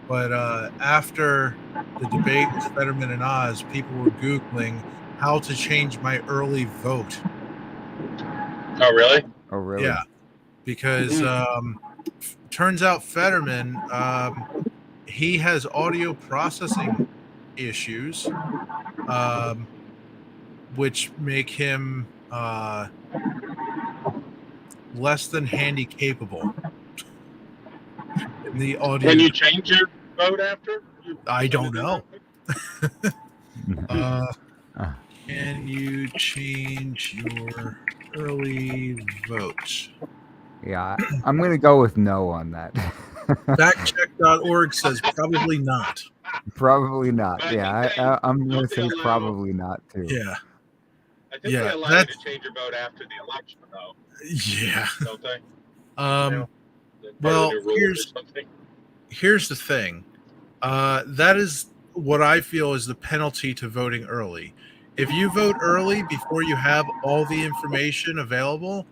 but after the debate with Fetterman and Oz, people were Googling how to change my early vote. Oh, really? Oh, really? Yeah, because turns out Fetterman, he has audio processing issues, which make him less than handy capable. In the audio. Can you change your vote after? I don't know. Can you change your early vote? Yeah, I'm going to go with no on that. Backcheck.org says probably not. Probably not. Yeah, I'm going to say probably not too. Yeah. I think Yeah, they allow you that's- to change your vote after the election, though, Yeah. don't they? Part Well, of the new rules or something. here's the thing. That is what I feel is the penalty to voting early. If you vote early before you have all the information available,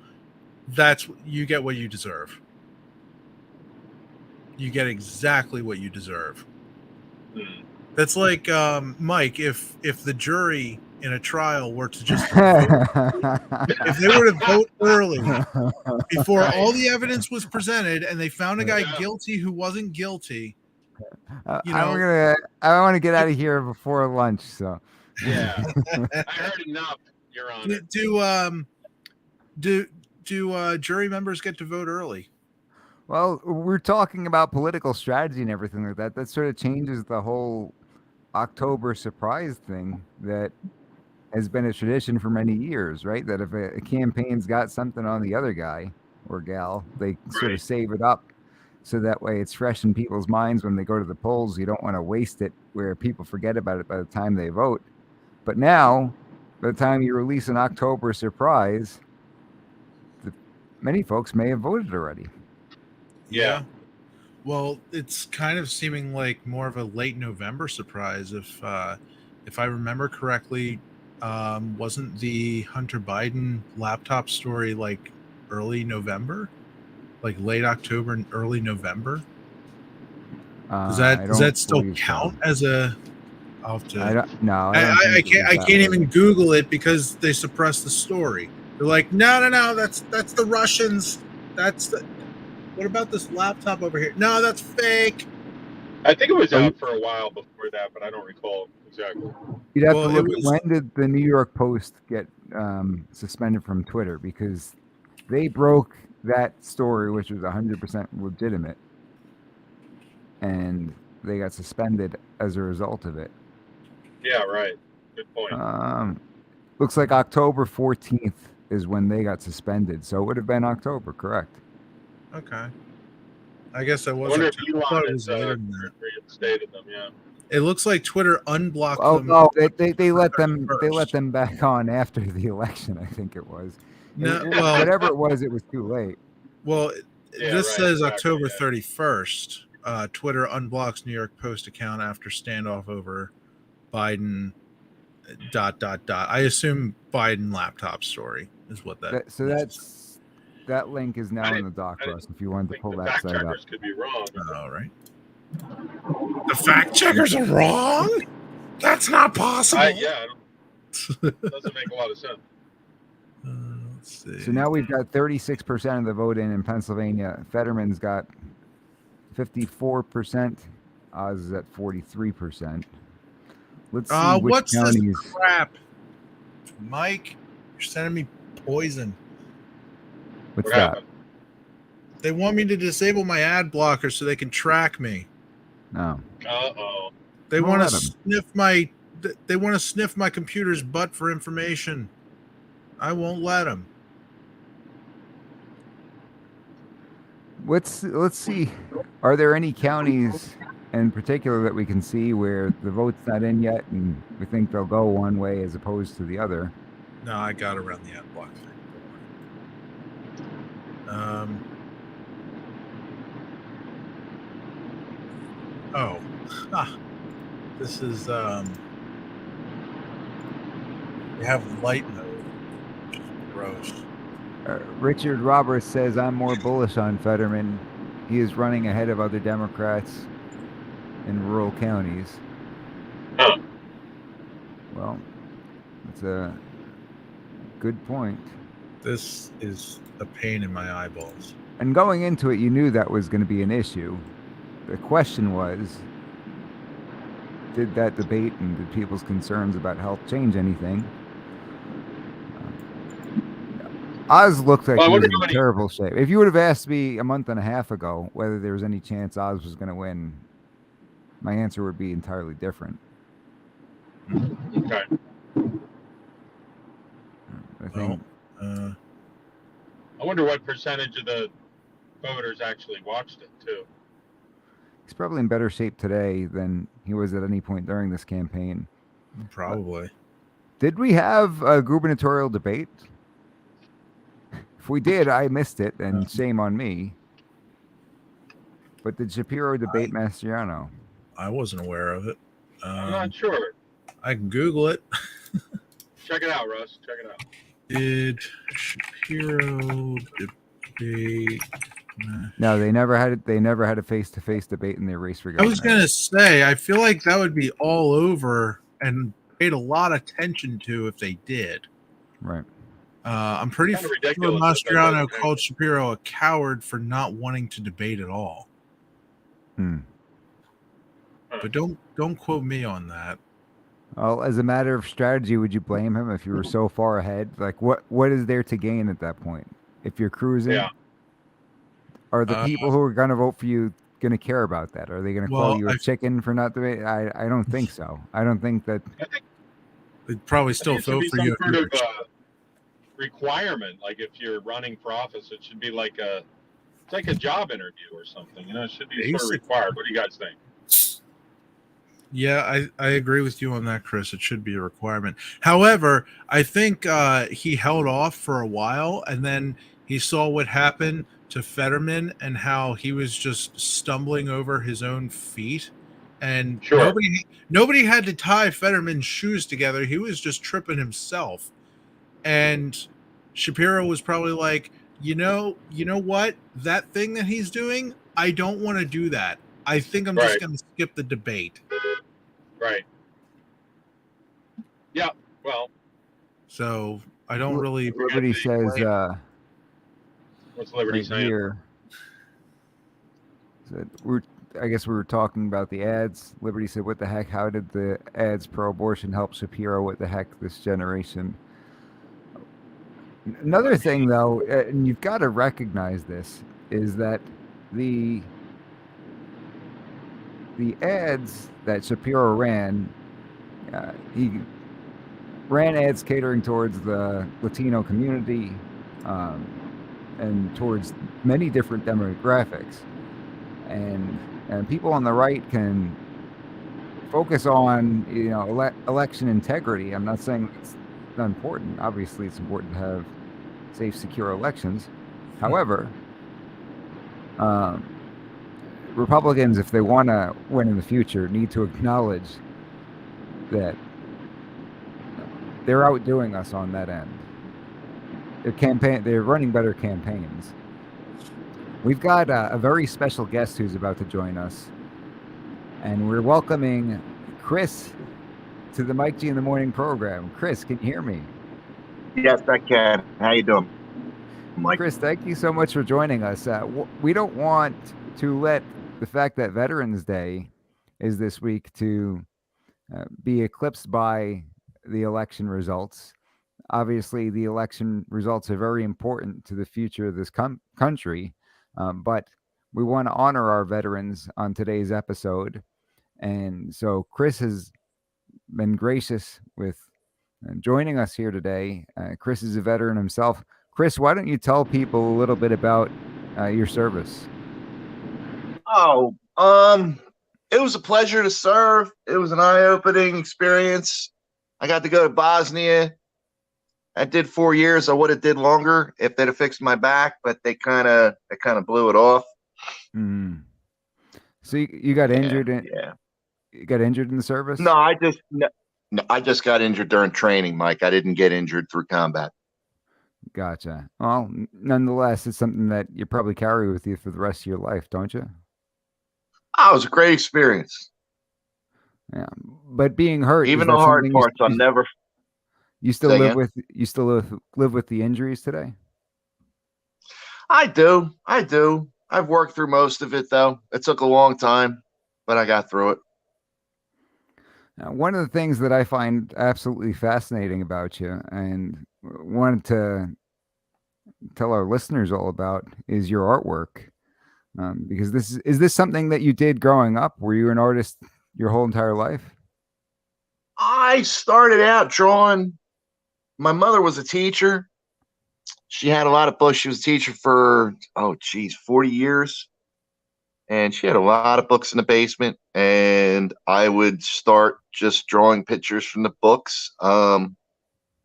you get what you deserve. You get exactly what you deserve. That's like Mike. If the jury in a trial were to just if they were to vote early before Right. all the evidence was presented and they found a guy Yeah. guilty who wasn't guilty, you I know, want to get out of here before lunch. So Yeah. I heard enough, Your Honor. do jury members get to vote early? well, we're talking about political strategy and everything like that. That sort of changes the whole October surprise thing that has been a tradition for many years, right? That if a campaign's got something on the other guy or gal, they sort Right. of save it up so that way it's fresh in people's minds when they go to the polls. You don't want to waste it where people forget about it by the time they vote. But now, by the time you release an October surprise, many folks may have voted already. Yeah. Well, it's kind of seeming like more of a late November surprise. If I remember correctly, wasn't the Hunter Biden laptop story like early November, like late October and early November? Does that still count as a? I'll have to. I don't. No, I can't even Google it because they suppressed the story. They're like, no, that's the Russians. What about this laptop over here? No, that's fake. I think it was out for a while before that, but I don't recall exactly. You'd have Well, to it look was- at when did the New York Post get suspended from Twitter, because they broke that story, which was 100% legitimate, and they got suspended as a result of it. Yeah, right. Good point. Looks like October 14th is when they got suspended, so it would have been October, correct? Okay. I guess that I was. wonder October. if I thought Elon it has was later than that. reinstated them. Yeah. It looks like Twitter unblocked Oh them. no, they let them first. back on after the election. I think it was. No, And well, whatever it was too late. Well, Yeah, this right, says exactly, October yeah. 31st. Twitter unblocks New York Post account after standoff over Biden. ... I assume Biden laptop story is what that. That link is now I in the doc, I Russ. If you wanted I to think pull the that fact site up. checkers could be wrong. All right. The fact checkers are wrong. That's not possible. Yeah, doesn't make a lot of sense. Let's see. So now we've got 36% of the vote in Pennsylvania. Fetterman's got 54%. Oz is at 43%. Let's see which What's counties. this crap, Mike? You're sending me poison. What's What that? happened? They want me to disable my ad blocker so they can track me. No. Uh-oh. They Well, want let to 'em. sniff my. They want to sniff my computer's butt for information. I won't let them. Let's see. Are there any counties in particular that we can see where the vote's not in yet, and we think they'll go one way as opposed to the other? No, I got around the ad block thing. Oh. This is we have light mode. Gross. Richard Roberts says, I'm more bullish on Fetterman. He is running ahead of other Democrats in rural counties. Huh. Well, that's a good point. This is a pain in my eyeballs. And going into it, you knew that was going to be an issue. The question was, did that debate and did people's concerns about health change anything? Oz looked like Well, I he was wonder in how many- terrible shape. If you would have asked me a month and a half ago whether there was any chance Oz was going to win, my answer would be entirely different. Okay. I think Well, I wonder what percentage of the voters actually watched it too. he's probably in better shape today than he was at any point during this campaign. probably. Did we have a gubernatorial debate? If we did, I missed it, and shame on me. But did Shapiro debate Mastriano? I wasn't aware of it. I'm not sure. I can Google it. Check it out, Russ. Check it out. Did Shapiro debate? No, they never had it. They never had a face-to-face debate in their race for I governor. was gonna say, I feel like that would be all over and paid a lot of attention to if they did. Right. I'm pretty Kinda sure ridiculous that that Mastriano wasn't called Shapiro a coward for not wanting to debate at all. Hmm. But don't quote me on that. Well, as a matter of strategy, would you blame him if you were so far ahead? Like, what is there to gain at that point? If you're cruising, Yeah. are the people who are going to vote for you going to care about that? Are they going to call you a chicken for not debating? I don't think so. I don't think that. I think They'd probably I still think it should vote be for some you. if sort you of were- requirement. Like if you're running for office, it should be like it's like a job interview or something. You know, it should be sort of Basically. required. What do you guys think? Yeah, I agree with you on that, Chris. It should be a requirement. However, I think he held off for a while, and then he saw what happened to Fetterman and how he was just stumbling over his own feet. And Sure. nobody had to tie Fetterman's shoes together. He was just tripping himself. And Shapiro was probably like, you know what? That thing that he's doing, I don't want to do that. I think I'm just Right. going to skip the debate. Right. Yeah. Well, So I don't really. Liberty says what's Liberty right saying? here. Said I guess we were talking about the ads. Liberty said, "What the heck? How did the ads pro-abortion help Shapiro? What the heck? This generation." Another thing, though, and you've got to recognize this, is that the ads that Shapiro ran, he ran ads catering towards the Latino community and towards many different demographics. And people on the right can focus on, election integrity. I'm not saying it's not important. Obviously, it's important to have safe, secure elections. However, Republicans, if they want to win in the future, need to acknowledge that they're outdoing us on that end. They're running better campaigns. We've got a very special guest who's about to join us, and we're welcoming Chris to the Mike G in the Morning program. Chris, can you hear me? Yes, I can. How you doing, Mike? Chris, thank you so much for joining us. We don't want to let the fact that Veterans Day is this week to be eclipsed by the election results. Obviously, the election results are very important to the future of this country, but we want to honor our veterans on today's episode. And so Chris has been gracious with joining us here today. Chris is a veteran himself. Chris, why don't you tell people a little bit about your service? It was a pleasure to serve. It was an eye-opening experience. I got to go to Bosnia. I did 4 years. I would have did longer if they'd have fixed my back, but they kind of blew it off. Mm. So you got injured in you got injured in the service? No, I just got injured during training, Mike. I didn't get injured through combat. Gotcha. Well, nonetheless, it's something that you probably carry with you for the rest of your life, don't you? Oh, it was a great experience. Yeah, but being hurt, Even the hard parts, I'll never. You still Say live again? live with the injuries today? I do. I've worked through most of it, though. It took a long time, but I got through it. Now, one of the things that I find absolutely fascinating about you and wanted to tell our listeners all about is your artwork. Because is this something that you did growing up? Were you an artist your whole entire life? I started out drawing. My mother was a teacher. She had a lot of books. She was a teacher for 40 years. And she had a lot of books in the basement. And I would start just drawing pictures from the books.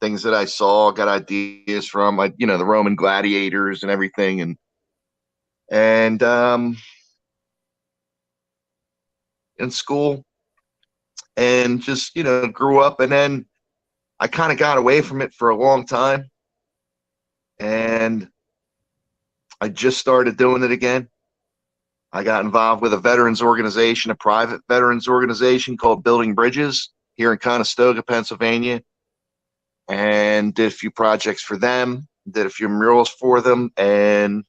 things that I saw, got ideas from, like, you know, the Roman gladiators and everything, and in school, and just, you know, grew up, and then I kind of got away from it for a long time, and I just started doing it again. I got involved with a veterans organization, a private veterans organization called Building Bridges here in Conestoga, Pennsylvania, and did a few projects for them, did a few murals for them, and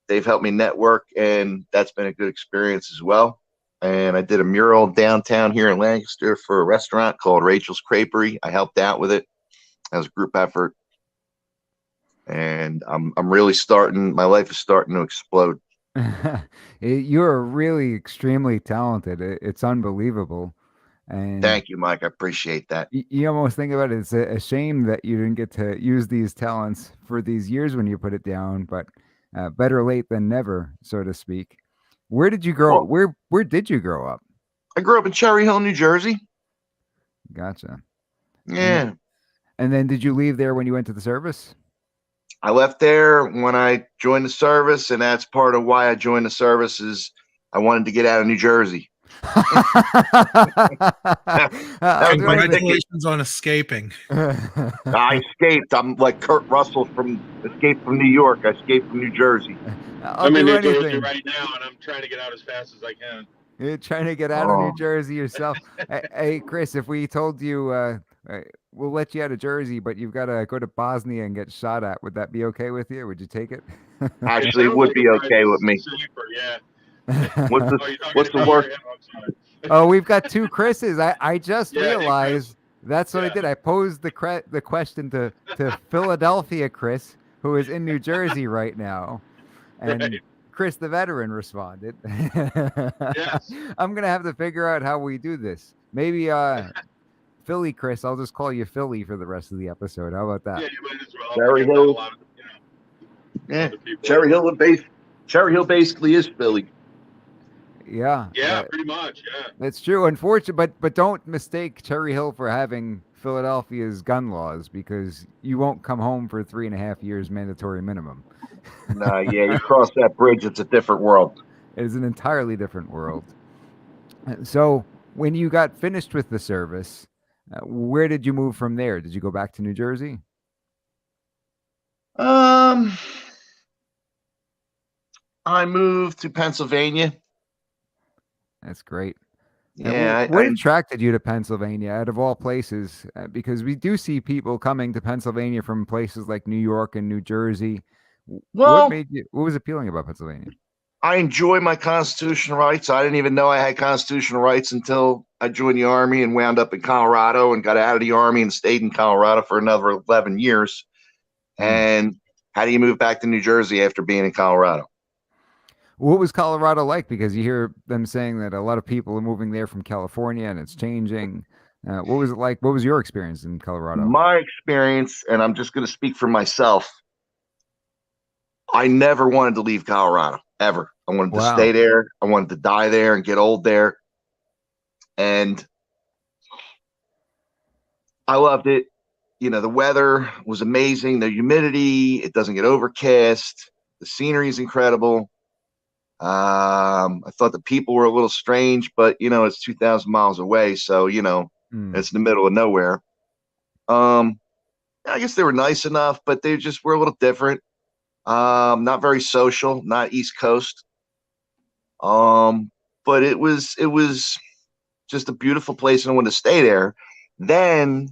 they've helped me network, and that's been a good experience as well. And I did a mural downtown here in Lancaster for a restaurant called Rachel's Creperie. I helped out with it as a group effort, and I'm really starting. My life is starting to explode. You're really extremely talented. It's unbelievable. And Thank you, Mike. I appreciate that. you almost think about it. It's a shame that you didn't get to use these talents for these years when you put it down, but better late than never, so to speak. Where did you grow? Well, Where did you grow up? I grew up in Cherry Hill, New Jersey. Gotcha. Yeah. And then did you leave there when you went to the service? I left there when I joined the service, and that's part of why I joined the service is I wanted to get out of New Jersey. Congratulations on escaping. I escaped. I'm like Kurt Russell from Escape from New York. I escaped from New Jersey. I'm in New Jersey right now, and I'm trying to get out as fast as I can. You're trying to get out of New Jersey yourself. Hey, Chris, if we told you we'll let you out of Jersey, but you've got to go to Bosnia and get shot at, would that be okay with you? Would you take it? Actually, it would be okay with me. Safer, yeah. What's the worst? Oh, we've got two Chris's. I just Yeah, hey, realized that's what I did. I posed the question to Philadelphia Chris, who is in New Jersey right now, and Right. Chris the veteran responded. Yes. I'm gonna have to figure out how we do this. Maybe Philly Chris, I'll just call you Philly for the rest of the episode. How about that? Yeah, you might as well. Cherry I've got Hill. a lot of, Yeah, other people. Cherry Hill basically is Philly. Yeah. Yeah, pretty much. Yeah. That's true. Unfortunately, but don't mistake Cherry Hill for having Philadelphia's gun laws, because you won't come home for 3.5 years mandatory minimum. Nah, yeah, you cross that bridge, it's a different world. It is an entirely different world. So when you got finished with the service, where did you move from there? Did you go back to New Jersey? I moved to Pennsylvania. That's great. Yeah, What attracted you to Pennsylvania out of all places? Because we do see people coming to Pennsylvania from places like New York and New Jersey. Well, what was appealing about Pennsylvania? I enjoy my constitutional rights. I didn't even know I had constitutional rights until I joined the Army and wound up in Colorado and got out of the Army and stayed in Colorado for another 11 years. And how do you move back to New Jersey after being in Colorado? What was Colorado like? Because you hear them saying that a lot of people are moving there from California and it's changing. What was it like? What was your experience in Colorado? My experience, and I'm just going to speak for myself, I never wanted to leave Colorado, ever. I wanted to stay there. I wanted to die there and get old there. And I loved it. You know, the weather was amazing. The humidity, it doesn't get overcast. The scenery is incredible. I thought the people were a little strange, but, you know, it's 2,000 miles away. So, you know, it's in the middle of nowhere. I guess they were nice enough, but they just were a little different. Not very social, not East Coast. But it was just a beautiful place, and I wanted to stay there. Then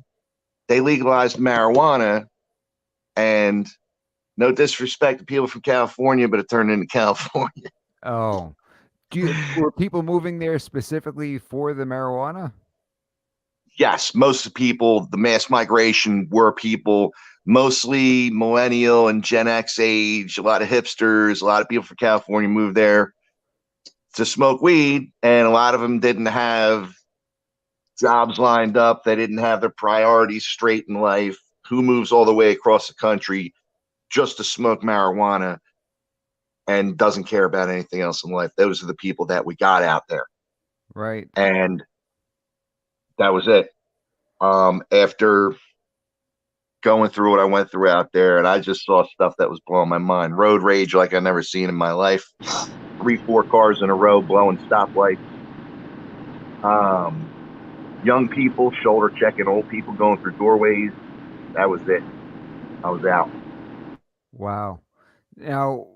they legalized marijuana, and no disrespect to people from California, but it turned into California. Oh, were people moving there specifically for the marijuana? Yes, most of the people, the mass migration were people mostly millennial and Gen X age, a lot of hipsters, a lot of people from California moved there to smoke weed, and a lot of them didn't have jobs lined up. They didn't have their priorities straight in life. Who moves all the way across the country just to smoke marijuana and doesn't care about anything else in life? Those are the people that we got out there. Right. And that was it. After going through what I went through out there, and I just saw stuff that was blowing my mind. Road rage like I never seen in my life. 3-4 cars in a row blowing stoplights. Young people shoulder checking old people going through doorways. That was it. I was out. Wow. Now,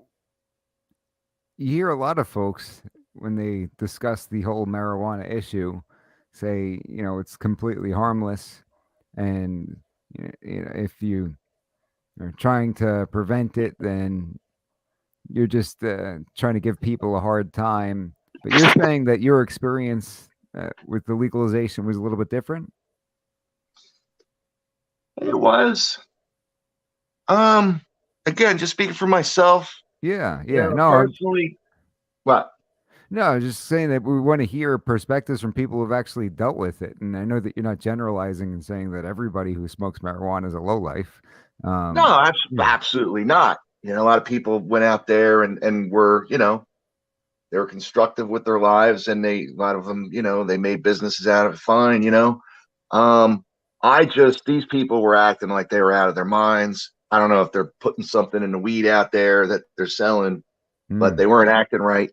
you hear a lot of folks when they discuss the whole marijuana issue say, it's completely harmless, and if you are trying to prevent it, then you're just trying to give people a hard time. But you're saying that your experience with the legalization was a little bit different? It was. Again, just speaking for myself. Yeah. No, personally. What? No, I was just saying that we want to hear perspectives from people who've actually dealt with it. And I know that you're not generalizing and saying that everybody who smokes marijuana is a lowlife. No, absolutely not. A lot of people went out there and were, they were constructive with their lives, and a lot of them, they made businesses out of it fine, these people were acting like they were out of their minds. I don't know if they're putting something in the weed out there that they're selling, but they weren't acting right.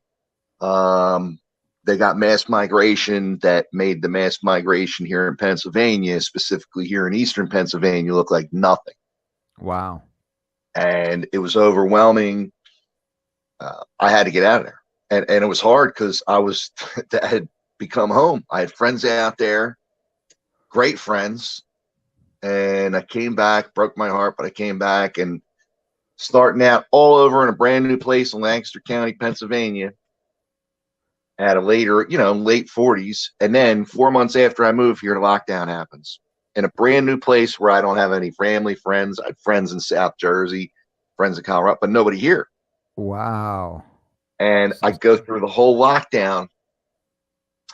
They got mass migration that made the mass migration here in Pennsylvania, specifically here in Eastern Pennsylvania, look like nothing. Wow. And it was overwhelming. I had to get out of there. And it was hard because I had become home. I had friends out there, great friends. And I came back, broke my heart, but I came back and starting out all over in a brand new place in Lancaster County, Pennsylvania at a late 40s. And then 4 months after I moved here, the lockdown happens in a brand new place where I don't have any family, friends. I had friends in South Jersey, friends in Colorado, but nobody here. Wow. And I go through the whole lockdown.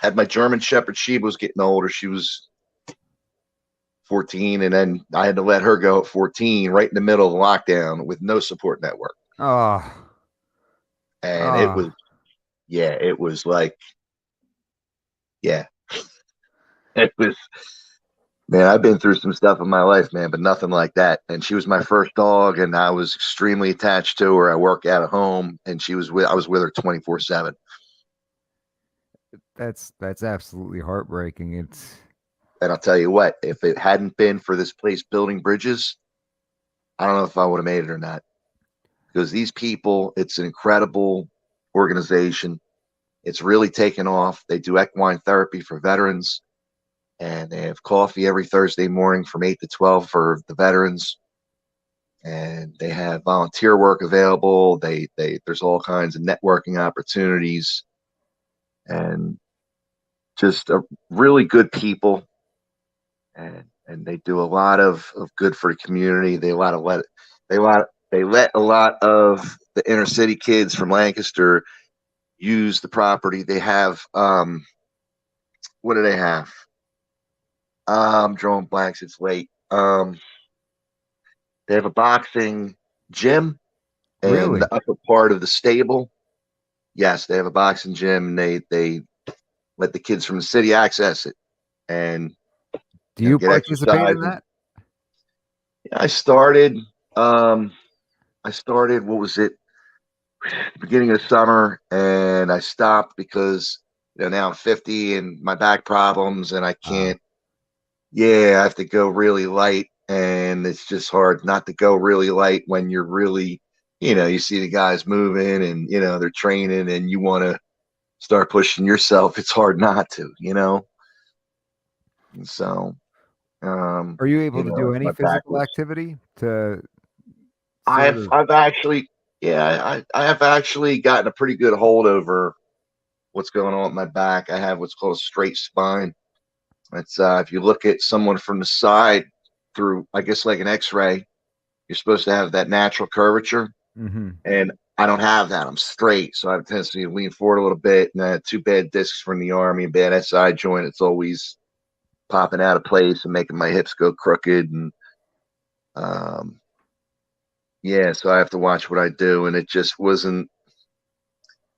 Had my German Shepherd. She was getting older. She was 14, and then I had to let her go at 14, right in the middle of the lockdown with no support network. Oh. And it was like, it was, man, I've been through some stuff in my life, man, but nothing like that. And she was my first dog, and I was extremely attached to her. I work out of home, and I was with her 24/7. That's absolutely heartbreaking. And I'll tell you what, if it hadn't been for this place building bridges, I don't know if I would have made it or not. Because these people, it's an incredible organization. It's really taken off. They do equine therapy for veterans, and they have coffee every Thursday morning from 8 to 12 for the veterans. And they have volunteer work available. There's all kinds of networking opportunities, and just a really good people. And they do a lot of good for the community. They let a lot of the inner city kids from Lancaster use the property. They have what do they have? I'm drawing blanks. It's late. They have a boxing gym in the upper part of the stable. Yes, they have a boxing gym, and they let the kids from the city access it. And do you participate in that? Yeah, I started. What was it? Beginning of summer, and I stopped because now I'm 50 and my back problems, and I can't. I have to go really light, and it's just hard not to go really light when you're really, you see the guys moving, and they're training, and you want to start pushing yourself. It's hard not to, And so, are you able to do any physical activity to? I've actually gotten a pretty good hold over what's going on with my back. I have what's called a straight spine. It's if you look at someone from the side through, I guess, like an X-ray, you're supposed to have that natural curvature, and I don't have that. I'm straight, so I have a tendency to lean forward a little bit. And I had 2 bad discs from the Army, and bad SI joint. It's always popping out of place and making my hips go crooked, and so I have to watch what I do. And it just wasn't,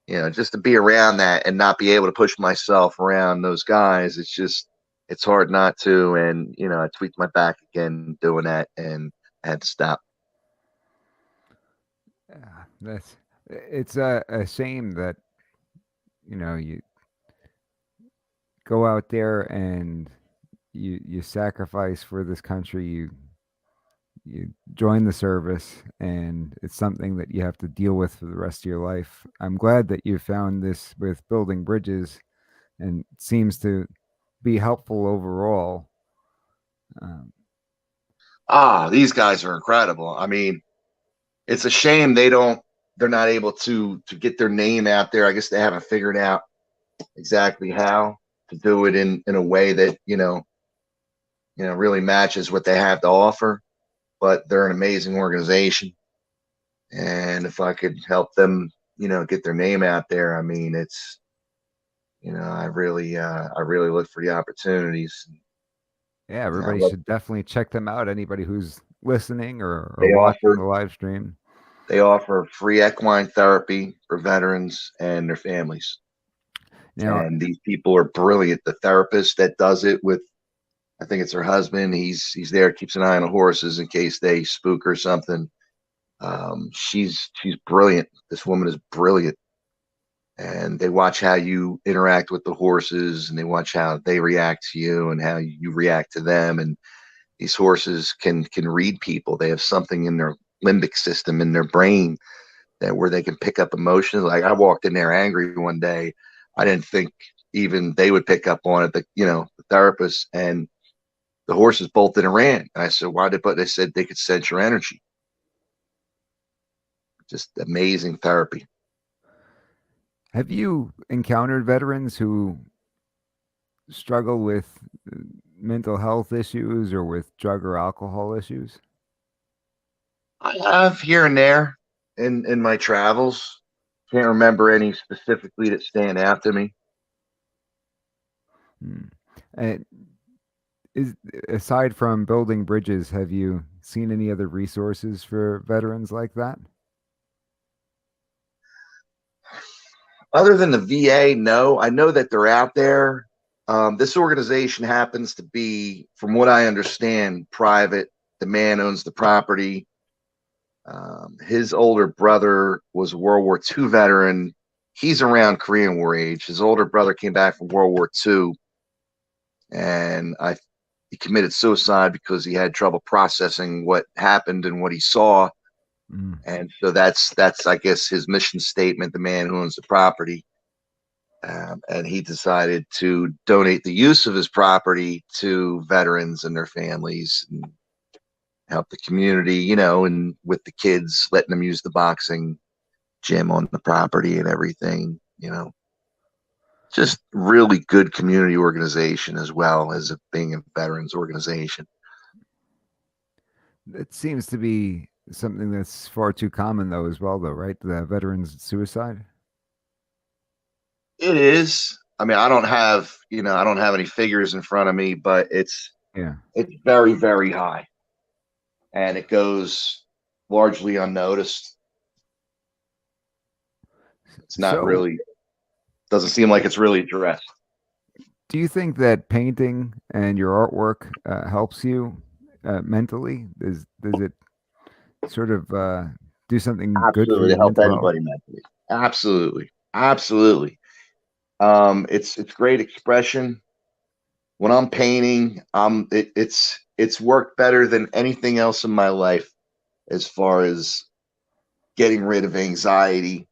just to be around that and not be able to push myself around those guys. It's just, it's hard not to. And I tweaked my back again doing that, and I had to stop. Yeah, it's a shame that you go out there and you sacrifice for this country. You join the service, and it's something that you have to deal with for the rest of your life. I'm glad that you found this with building bridges, and it seems to be helpful overall. Um, These guys are incredible. I mean, it's a shame they're not able to get their name out there. I guess they haven't figured out exactly how to do it in a way that really matches what they have to offer. But they're an amazing organization, and if I could help them get their name out there, I mean, it's I really look for the opportunities. yeah, And I everybody love, should definitely check them out. Anybody who's listening or they watching offer the live stream. they offer free equine therapy for veterans and their families. Now, And these people are brilliant. The therapist that does it with, I think it's her husband. He's there, keeps an eye on the horses in case they spook or something. She's brilliant. This woman is brilliant. And they watch how you interact with the horses, and they watch how they react to you and how you react to them. And these horses can read people. They have something in their limbic system in their brain that where they can pick up emotions. Like I walked in there angry one day. I didn't think even they would pick up on it. The therapist and the horses bolted and ran. And I said, why did? But they said they could sense your energy. Just amazing therapy. have you encountered veterans who struggle with mental health issues or with drug or alcohol issues? I have here and there in my travels. Can't remember any specifically that stand out to me. Hmm. And is aside from building bridges, have you seen any other resources for veterans like that? Other than the VA, no. I know that they're out there. This organization happens to be, from what I understand, private. The man owns the property. His older brother was a World War II veteran. He's around Korean War age. His older brother came back from World War II, and he committed suicide because he had trouble processing what happened and what he saw. Mm. And so that's I guess his mission statement. The man who owns the property, and he decided to donate the use of his property to veterans and their families, and help the community, and with the kids, letting them use the boxing gym on the property and everything. Just really good community organization as well as it being a veterans organization. It seems to be something that's far too common, though, as well, though, right? The veterans suicide. It is. I mean, I don't have any figures in front of me, but it's Yeah. very, very high, and it goes largely unnoticed. It's not So, really, doesn't seem like it's really addressed. do you think that painting and your artwork helps you mentally? Does it sort of do something good for Absolutely, to your help mental health? anybody mentally. Absolutely, absolutely. It's great expression. When I'm painting, it's worked better than anything else in my life as far as getting rid of anxiety.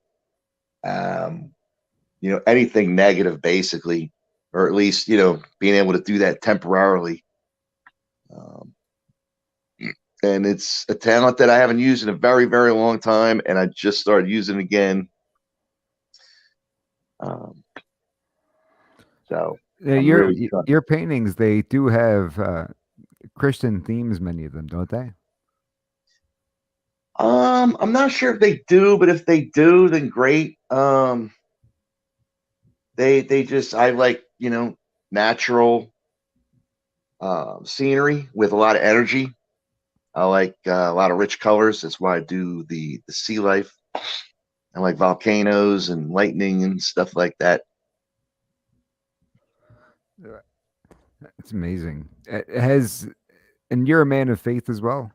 Anything negative, basically, or at least being able to do that temporarily. Um, and it's a talent that I haven't used in a very, very long time, and I just started using it again. So I'm really trying. Your paintings, they do have Christian themes, many of them, don't they? I'm not sure if they do, but if they do, then great. They just, I like natural scenery with a lot of energy. I like a lot of rich colors. That's why I do the sea life. I like volcanoes and lightning and stuff like that. It's amazing. And you're a man of faith as well.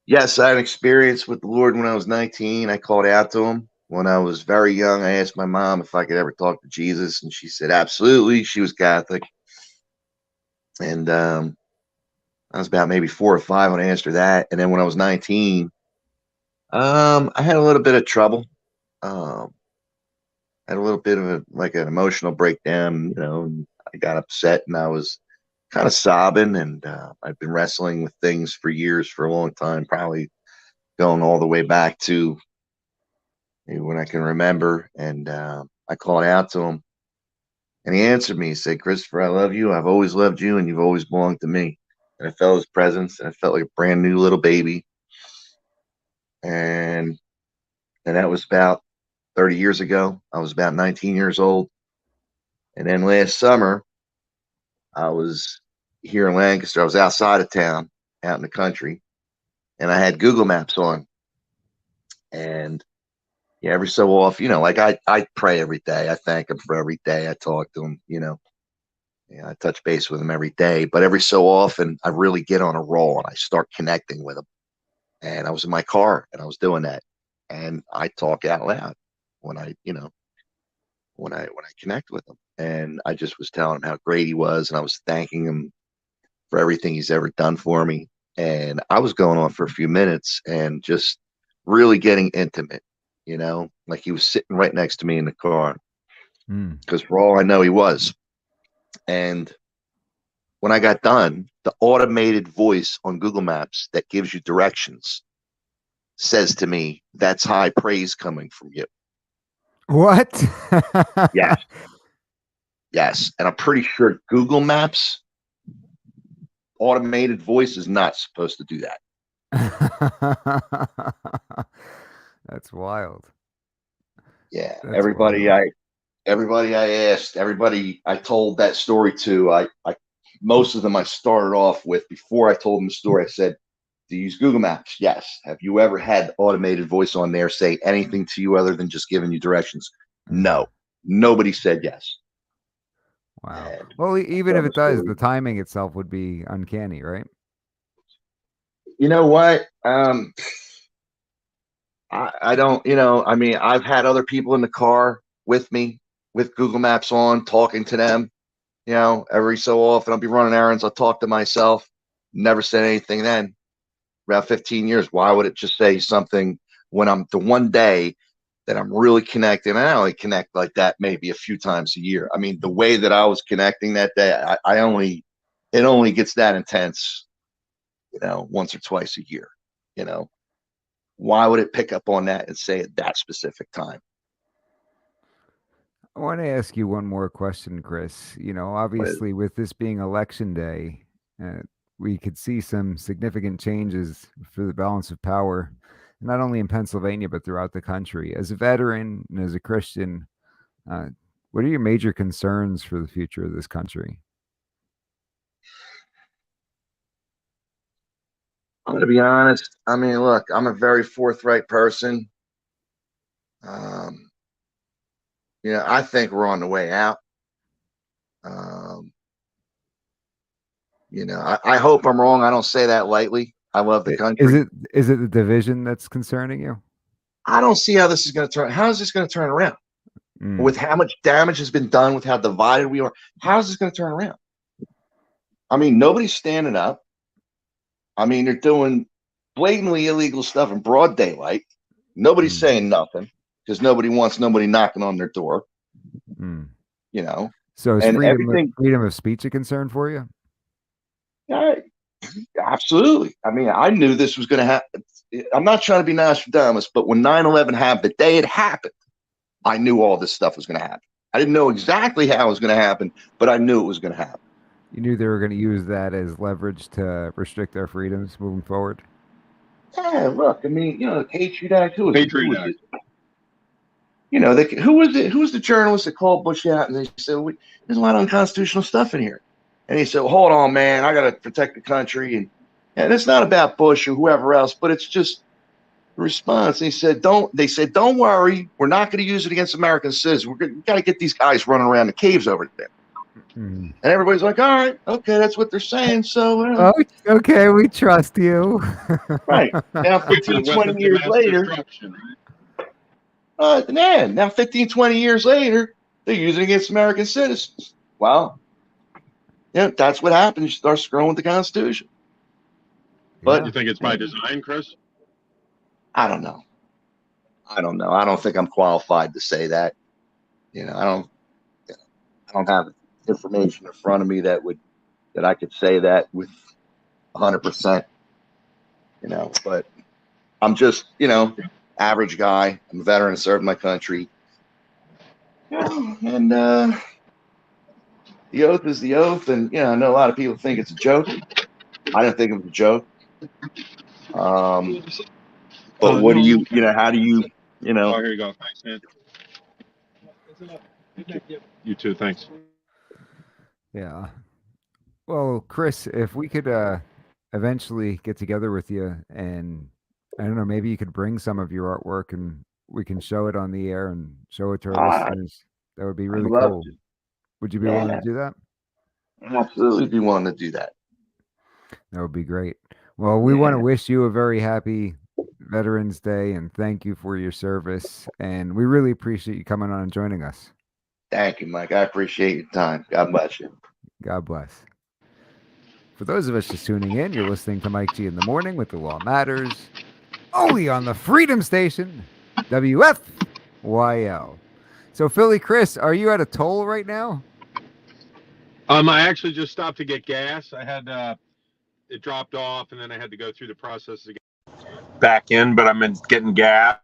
Yes, I had an experience with the Lord when I was 19. I called out to him. When I was very young, I asked my mom if I could ever talk to Jesus, and she said absolutely. She was Catholic. And I was about maybe 4 or 5 when I asked her that. And then when I was 19, I had a little bit of trouble. Had a little bit of an emotional breakdown, and I got upset and I was kind of sobbing. And I've been wrestling with things for years, for a long time, probably going all the way back to maybe when I can remember. And I called out to him, and he answered me. He said, "Christopher, I love you. I've always loved you, and you've always belonged to me." And I felt his presence, and I felt like a brand new little baby. And that was about 30 years ago. I was about 19 years old. And then last summer, I was here in Lancaster. I was outside of town, out in the country, and I had Google Maps on. And yeah, every so often, like I pray every day. I thank him for every day. I talk to him, Yeah, I touch base with him every day. But every so often, I really get on a roll and I start connecting with him. And I was in my car and I was doing that. And I talk out loud when I connect with him. And I just was telling him how great he was, and I was thanking him for everything he's ever done for me. And I was going on for a few minutes and just really getting intimate, like he was sitting right next to me in the car, because for all I know, he was. And when I got done, the automated voice on Google Maps that gives you directions says to me, "That's high praise coming from you." What? Yes. Yes. And I'm pretty sure Google Maps automated voice is not supposed to do that. That's wild. Yeah. That's everybody wild. I asked, everybody I told that story to, I most of them I started off with, before I told them the story, I said, "Do you use Google Maps?" "Yes." "Have you ever had automated voice on there say anything to you other than just giving you directions?" "No." Nobody said yes. Wow. And Well, even if the it does, story. the timing itself would be uncanny, right? You know what? I don't, I mean, I've had other people in the car with me with Google Maps on, talking to them, every so often. I'll be running errands. I'll talk to myself. Never said anything then. About 15 years. Why would it just say something when I'm the one day that I'm really connecting? I only connect like that maybe a few times a year. I mean, the way that I was connecting that day, it only gets that intense, once or twice a year, Why would it pick up on that and say at that specific time? I want to ask you one more question, Chris. Obviously, with this being election day, we could see some significant changes for the balance of power, not only in Pennsylvania, but throughout the country. As a veteran and as a Christian, what are your major concerns for the future of this country? I'm going to be honest. I mean, look, I'm a very forthright person. I think we're on the way out. I hope I'm wrong. I don't say that lightly. I love the country. Is it the division that's concerning you? I don't see how this is going to turn. How is this going to turn around? With how much damage has been done, with how divided we are? How is this going to turn around? I mean, nobody's standing up. I mean, they're doing blatantly illegal stuff in broad daylight. Nobody's saying nothing because nobody wants nobody knocking on their door. So is and freedom of speech a concern for you? Yeah, absolutely. I mean, I knew this was going to happen. I'm not trying to be Nostradamus, but when 9/11 happened, the day it happened, I knew all this stuff was going to happen. I didn't know exactly how it was going to happen, but I knew it was going to happen. You knew they were going to use that as leverage to restrict our freedoms moving forward? Yeah, look, I mean, the Patriot Act, who was it? Patriot Act. Who was it? Who was the journalist that called Bush out and they said, "There's a lot of unconstitutional stuff in here." And he said, "Well, hold on, man, I got to protect the country." And it's not about Bush or whoever else, but it's just the response. They said, "Don't worry. We're not going to use it against American citizens. We got to get these guys running around the caves over there." Mm. And everybody's like, all right, okay, that's what they're saying. So, Oh, okay, we trust you. right. Now, Wait for the 15, 20 weapons of years mass later, destruction, right? now 15, 20 years later, they're using it against American citizens. Well, yeah, that's what happens. You start screwing with the Constitution. But You think it's by design, Chris? I don't know. I don't think I'm qualified to say that. I don't have information in front of me that I could say that with 100%. But I'm just, average guy. I'm a veteran, served my country. And the oath is the oath. And I know a lot of people think it's a joke. I didn't think it was a joke. But what do you, how do you, Oh, here you go. Thanks, man. You too. Thanks. Yeah. Well, Chris, if we could eventually get together with you, and I don't know, maybe you could bring some of your artwork and we can show it on the air and show it to our listeners. That would be really love cool. to. Would you be willing to do that? Absolutely be willing to do that. That would be great. Well, we want to wish you a very happy Veterans Day and thank you for your service. And we really appreciate you coming on and joining us. Thank you, Mike. I appreciate your time. God bless you. God bless. For those of us just tuning in, you're listening to Mike G in the Morning with The Law Matters, only on the Freedom Station, WFYL. So, Philly Chris, are you at a toll right now? I actually just stopped to get gas. I had it dropped off, and then I had to go through the process again. Back in, but I'm getting gas.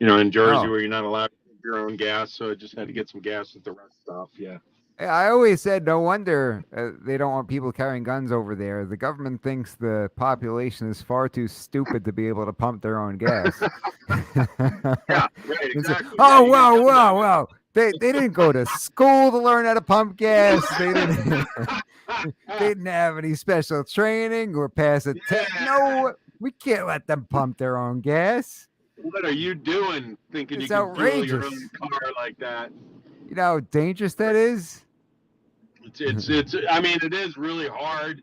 In Jersey, where you're not allowed to get your own gas, so I just had to get some gas at the rest stop. Yeah. I always said, no wonder they don't want people carrying guns over there. The government thinks the population is far too stupid to be able to pump their own gas. Yeah, right, exactly. Oh, wow. They didn't go to school to learn how to pump gas. They didn't have any special training or pass a test. No, we can't let them pump their own gas. What are you doing thinking It's you can fuel your outrageous. own car like that? You know how dangerous that is? It's I mean, it is really hard.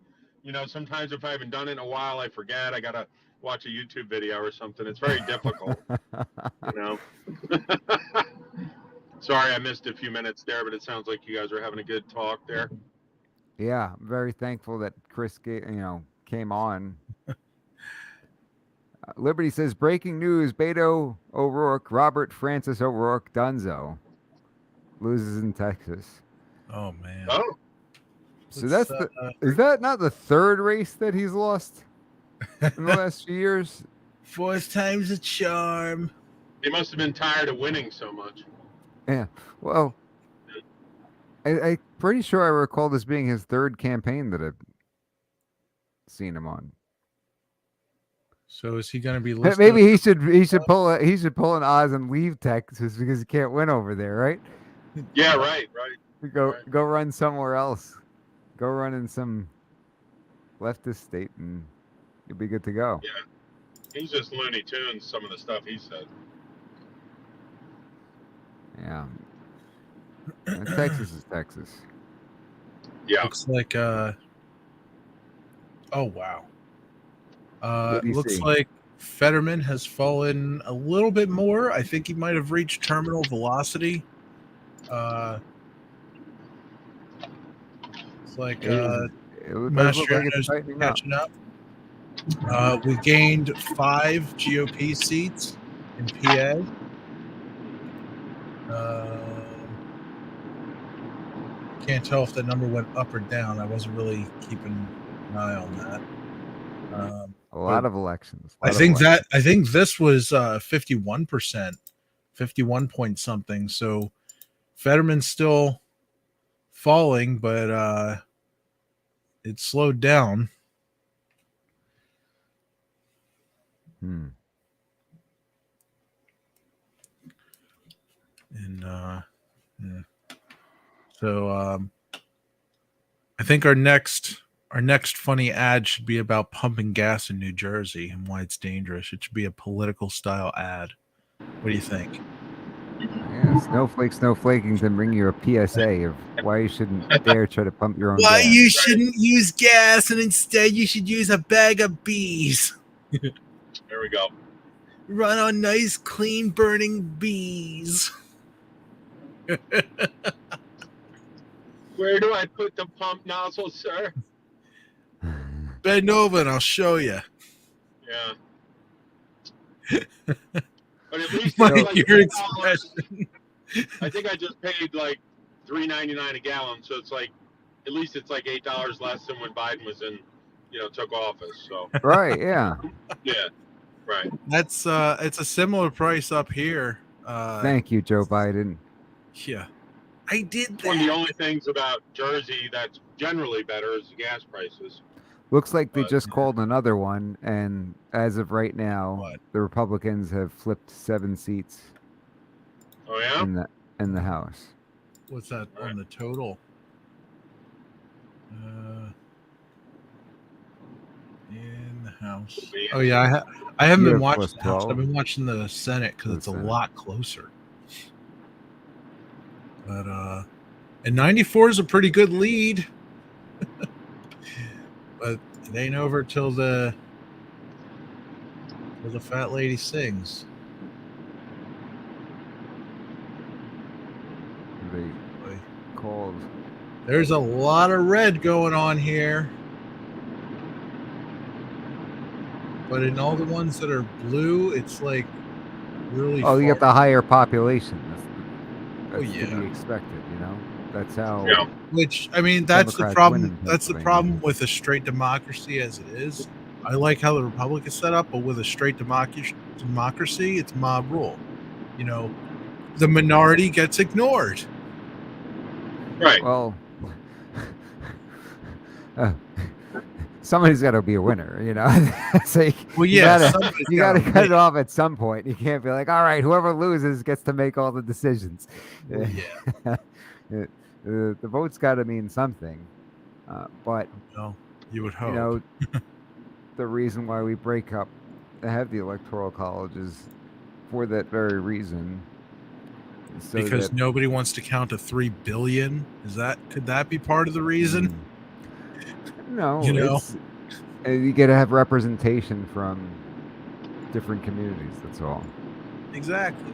Sometimes if I haven't done it in a while, I forget. I got to watch a YouTube video or something. It's very difficult, Sorry, I missed a few minutes there, but it sounds like you guys were having a good talk there. Yeah, I'm very thankful that Chris, came on. Liberty says, breaking news, Beto O'Rourke, Robert Francis O'Rourke Dunzo loses in Texas. Oh, man. Oh, So is that not the third race that he's lost in the last few years? Fourth time's a charm. they must have been tired of winning so much. Yeah. Well, I'm pretty sure I recall this being his third campaign that I've seen him on. So is he going to be listed? Maybe he should pull an Oz and leave Texas because he can't win over there, right? Yeah, right. Go run somewhere else. Go run in some leftist state and you'll be good to go. Yeah. He's just Looney Tunes, some of the stuff he said. Yeah. Texas is Texas. Yeah. Looks like oh wow. What do you Looks see? like Fetterman has fallen a little bit more. I think he might have reached terminal velocity. It's like It does look like Mastriano's it's tightening up. catching up. We gained 5 GOP seats in PA. Can't tell if the number went up or down. I wasn't really keeping an eye on that. A lot of elections. I think this was 51%, 51 point something. So Fetterman's still falling, but it slowed down. And yeah. So I think our next funny ad should be about pumping gas in New Jersey and why it's dangerous. It should be a political style ad. What do you think? Yeah, Snowflake can bring you a PSA of why you shouldn't dare try to pump your own Why gas. you shouldn't use gas and instead you should use a bag of bees. There we go. Run on nice, clean burning bees. Where do I put the pump nozzle, sir? Bend over and I'll show you. Yeah. But at least Like it's like your $8. expression. I think I just paid like $3.99 a gallon, so it's like at least it's like $8 less than when Biden was in, took office. So Right, yeah. yeah, right. That's it's a similar price up here. Thank you, Joe Biden. Yeah. I did One of the that. only things about Jersey that's generally better is the gas prices. Looks like they But- just called another one, and as of right now, What? the Republicans have flipped 7 seats Oh yeah. in the House. What's that on the total? In the House. Oh yeah, I haven't You been have watching plus the House. 12. I've been watching the Senate because The it's a Senate. lot closer. But and 94 is a pretty good lead. But it ain't over till the fat lady sings. They called. There's a lot of red going on here. But in all the ones that are blue, it's like really Oh, you far. got the higher population. That's to yeah. be expected, That's how. Yeah. Which, I mean, that's the Democrats win problem. in That's the Pennsylvania. problem with a straight democracy as it is. I like how the Republic is set up, but with a straight democracy, it's mob rule. The minority gets ignored. Right. Well, somebody's got to be a winner, So Well, you yeah, gotta- somebody's you got to gotta cut win. it off at some point. You can't be like, all right, whoever loses gets to make all the decisions. Well, yeah. The vote's got to mean something. But, Well, you would hope. the reason why we have the electoral college is for that very reason. So Because that- nobody wants to count to 3 billion. Could that be part of the reason? No, You you got to have representation from different communities. That's all. Exactly.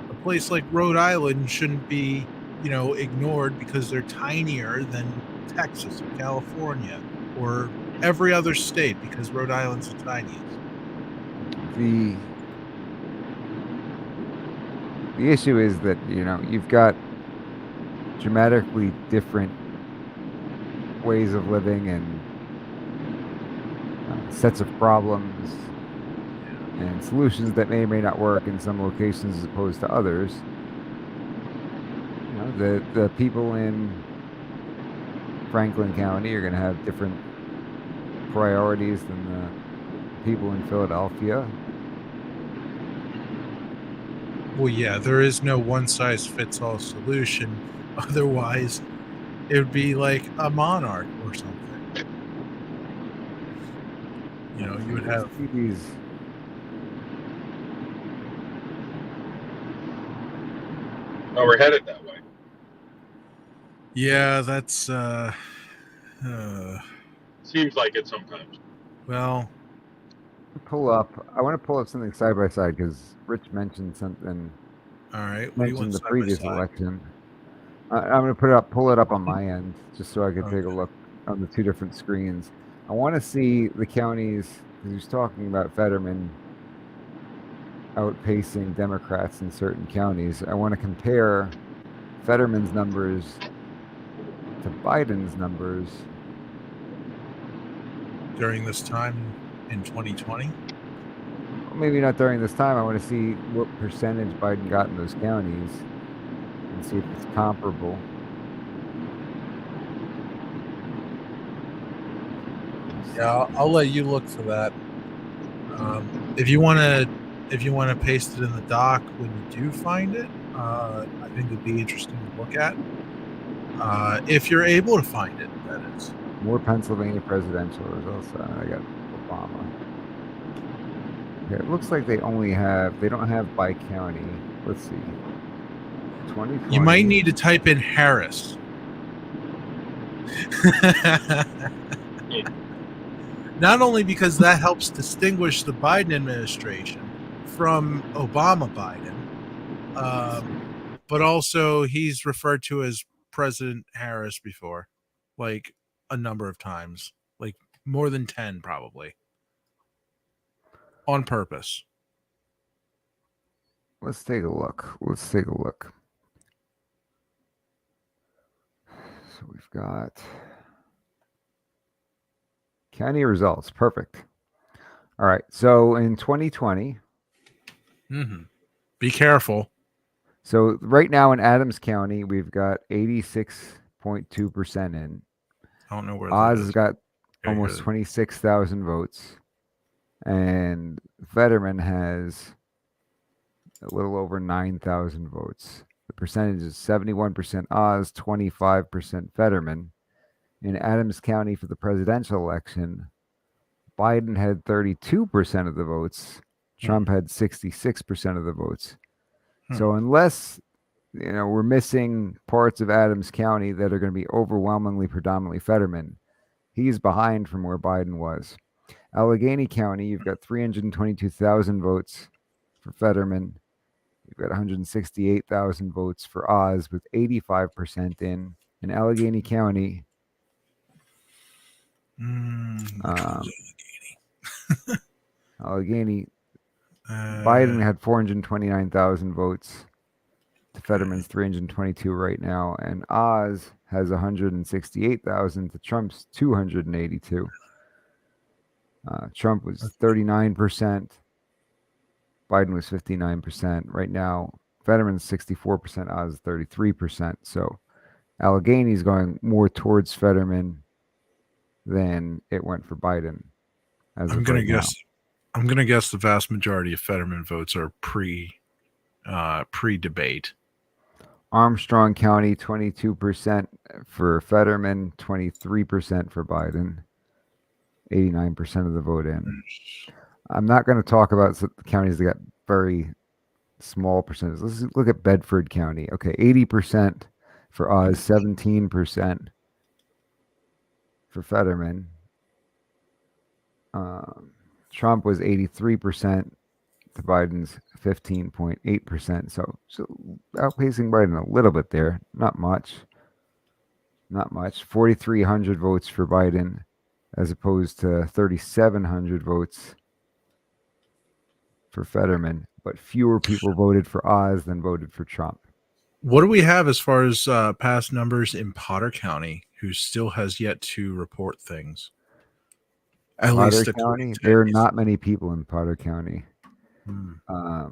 A place like Rhode Island shouldn't be, ignored because they're tinier than Texas or California or every other state because Rhode Island's the tiniest. The issue is that you've got dramatically different ways of living and sets of problems and solutions that may or may not work in some locations as opposed to others. The people in Franklin County are going to have different priorities than the people in Philadelphia. Well, yeah, there is no one-size-fits-all solution. Otherwise, it would be like a monarch or something. You would have... these. Oh, we're headed that way. Yeah, that's... Seems like it sometimes. well... I want to pull up something side by side because Rich mentioned something. All right. What do you want Mentioned the side by previous side? election. I'm going to pull it up on my end just so I can take a look on the two different screens. I want to see the counties because he's talking about Fetterman outpacing Democrats in certain counties. I want to compare Fetterman's numbers to Biden's numbers. During this time in 2020? Maybe not during this time. I want to see what percentage Biden got in those counties and see if it's comparable. Yeah, I'll let you look for that. If you want to paste it in the doc when you do find it, I think it'd be interesting to look at. If you're able to find it, that is. More Pennsylvania presidential results. I got Obama. Okay, it looks like they don't have by county, let's see. 2020. You might need to type in Harris. Not only because that helps distinguish the Biden administration from Obama Biden, but also he's referred to as President Harris before, like a number of times, like more than 10 probably, on purpose. Let's take a look. So we've got county results. Perfect. All right. So in 2020, Be careful. so right now in Adams County, we've got 86.2% in. I don't know where that Oz is. has got Here, almost here. 26,000 votes. And Fetterman has a little over 9,000 votes. The percentage is 71% Oz, 25% Fetterman. In Adams County for the presidential election, Biden had 32% of the votes. Trump had 66% of the votes. So unless we're missing parts of Adams County that are going to be overwhelmingly predominantly Fetterman, he's behind from where Biden was. Allegheny County, you've got 322,000 votes for Fetterman. You've got 168,000 votes for Oz with 85% in Allegheny County. Allegheny, Biden had 429,000 votes to Fetterman's 322 right now, and Oz has 168,000 to Trump's 282. Trump was 39%. Biden was 59%. Right now, Fetterman's 64%, Oz 33%. So Allegheny's going more towards Fetterman than it went for Biden. I'm gonna guess the vast majority of Fetterman votes are pre-debate. Armstrong County, 22% for Fetterman, 23% for Biden, 89% of the vote in. I'm not going to talk about the counties that got very small percentages. Let's look at Bedford County. Okay, 80% for Oz, 17% for Fetterman. Trump was 83% to Biden's 15.8%. So outpacing Biden a little bit there. Not much. 4,300 votes for Biden as opposed to 3,700 votes for Fetterman, but fewer people voted for Oz than voted for Trump. What do we have as far as past numbers in Potter County, who still has yet to report things? At Potter least County, there are not many people in Potter County. I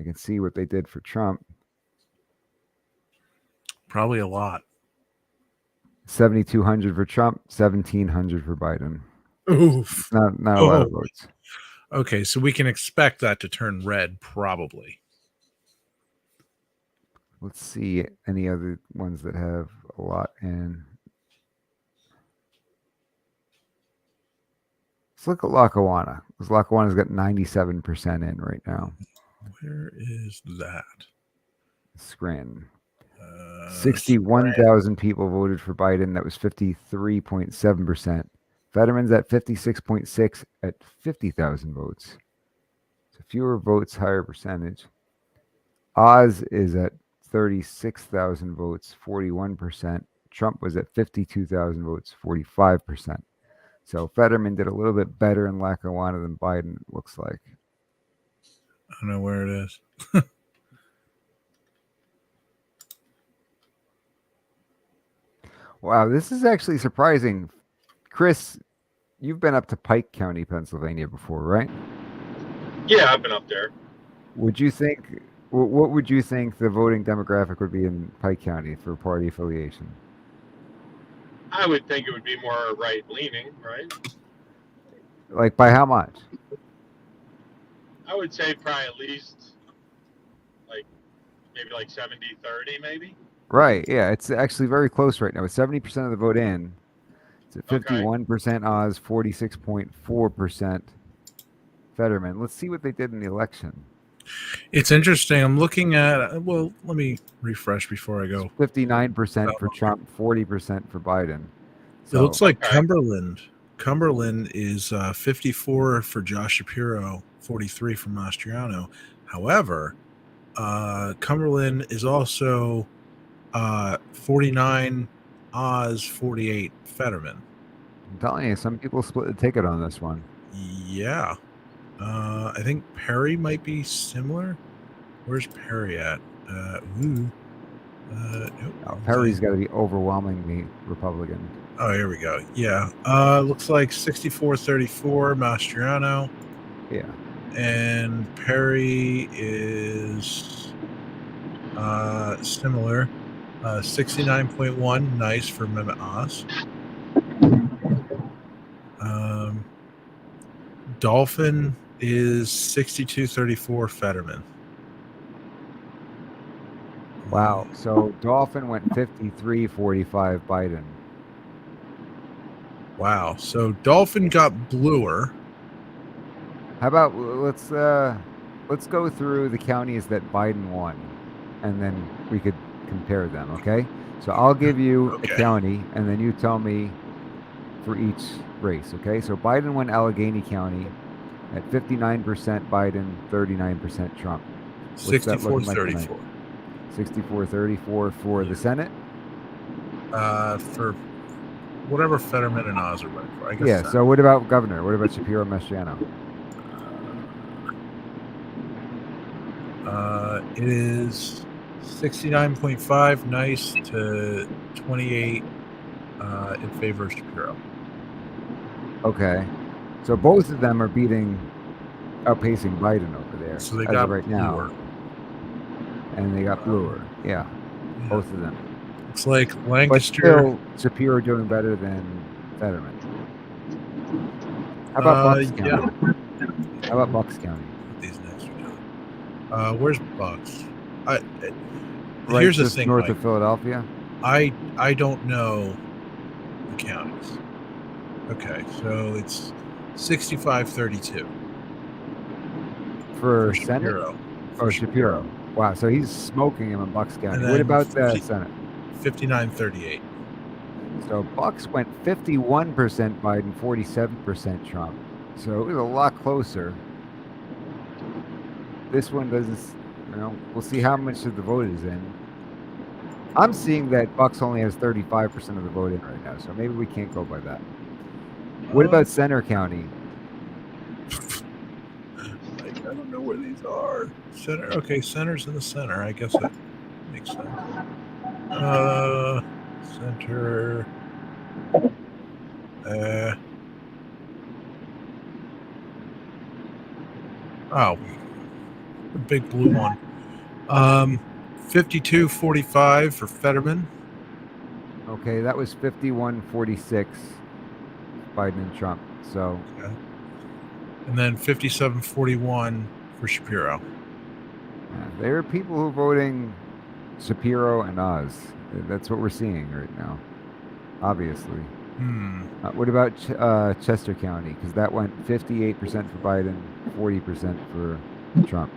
can see what they did for Trump. Probably a lot. 7,200 for Trump, 1,700 for Biden. Oof. Not a lot of votes. Okay, so we can expect that to turn red, probably. Let's see any other ones that have a lot in. Let's look at Lackawanna, because Lackawanna's got 97% in right now. Where is that? Scranton. 61,000 people voted for Biden. That was 53.7%. Fetterman's at 56.6 at 50,000 votes. So fewer votes, higher percentage. Oz is at 36,000 votes, 41%. Trump was at 52,000 votes, 45%. So Fetterman did a little bit better in Lackawanna than Biden, it looks like. I don't know where it is. Wow, this is actually surprising. Chris, you've been up to Pike County, Pennsylvania before, right? Yeah, I've been up there. What would you think the voting demographic would be in Pike County for party affiliation? I would think it would be more right-leaning, right? Like by how much? I would say probably at least maybe 70-30 maybe. Right, yeah, it's actually very close right now. With 70% of the vote in, it's at 51% Oz, 46.4% Fetterman. Let's see what they did in the election. It's interesting. I'm looking at. Well, let me refresh before I go. 59% for Trump, 40% for Biden. It looks like Okay. Cumberland. Cumberland is 54 for Josh Shapiro, 43 for Mastriano. However, Cumberland is also 49 Oz, 48 Fetterman. I'm telling you, some people split the ticket on this one. Yeah. I think Perry might be similar. Where's Perry at? Nope. Oh, Perry's got to be overwhelmingly Republican. Oh, here we go. Yeah. Looks like 64-34 Mastriano. Yeah. And Perry is similar. 69.1, nice for Mehmet Oz. Dolphin is 62-34 Fetterman. Wow. So Dolphin went 53-45 Biden. Wow. So Dolphin got bluer. How about let's go through the counties that Biden won, and then we could compare them. Okay. So I'll give you a county, and then you tell me for each race. Okay. So Biden won Allegheny County at 59% Biden, 39% Trump. 64-34. 64-34 for the Senate. For whatever Fetterman and Oz are running for. I guess. Yeah. So what about governor? What about Shapiro Mastriano? It is 69.5, nice, to 28 in favor of Shapiro. Okay. So both of them are outpacing Biden over there. So they as got of right now. bluer. And they got bluer. Yeah. Both of them. It's like But Lancaster. still, Shapiro doing better than Fetterman. How about Bucks County? Yeah. How about Bucks County? These next to each other. Where's Bucks? Right Here's the just thing, north Mike. of Philadelphia. I don't know the counties. Okay, so it's 65-32 For Senate? Shapiro. Oh, Shapiro. Wow, so he's smoking him in Bucks County. And What then about the Senate? 59-38. So Bucks went 51% Biden, 47% Trump. So it was a lot closer. This one doesn't, we'll see how much of the vote is in. I'm seeing that Bucks only has 35% of the vote in right now, so maybe we can't go by that. What about Center County? I don't know where these are. Center. Okay, center's in the center. I guess that makes sense. Center. Oh, the big blue one. 52-45 for Fetterman. Okay, that was 51-46 Biden and Trump. So, Okay. And then 57-41 for Shapiro. yeah, there are people who are voting Shapiro and Oz. That's what we're seeing right now, obviously. What about Chester County? Because that went 58% for Biden, 40% for Trump.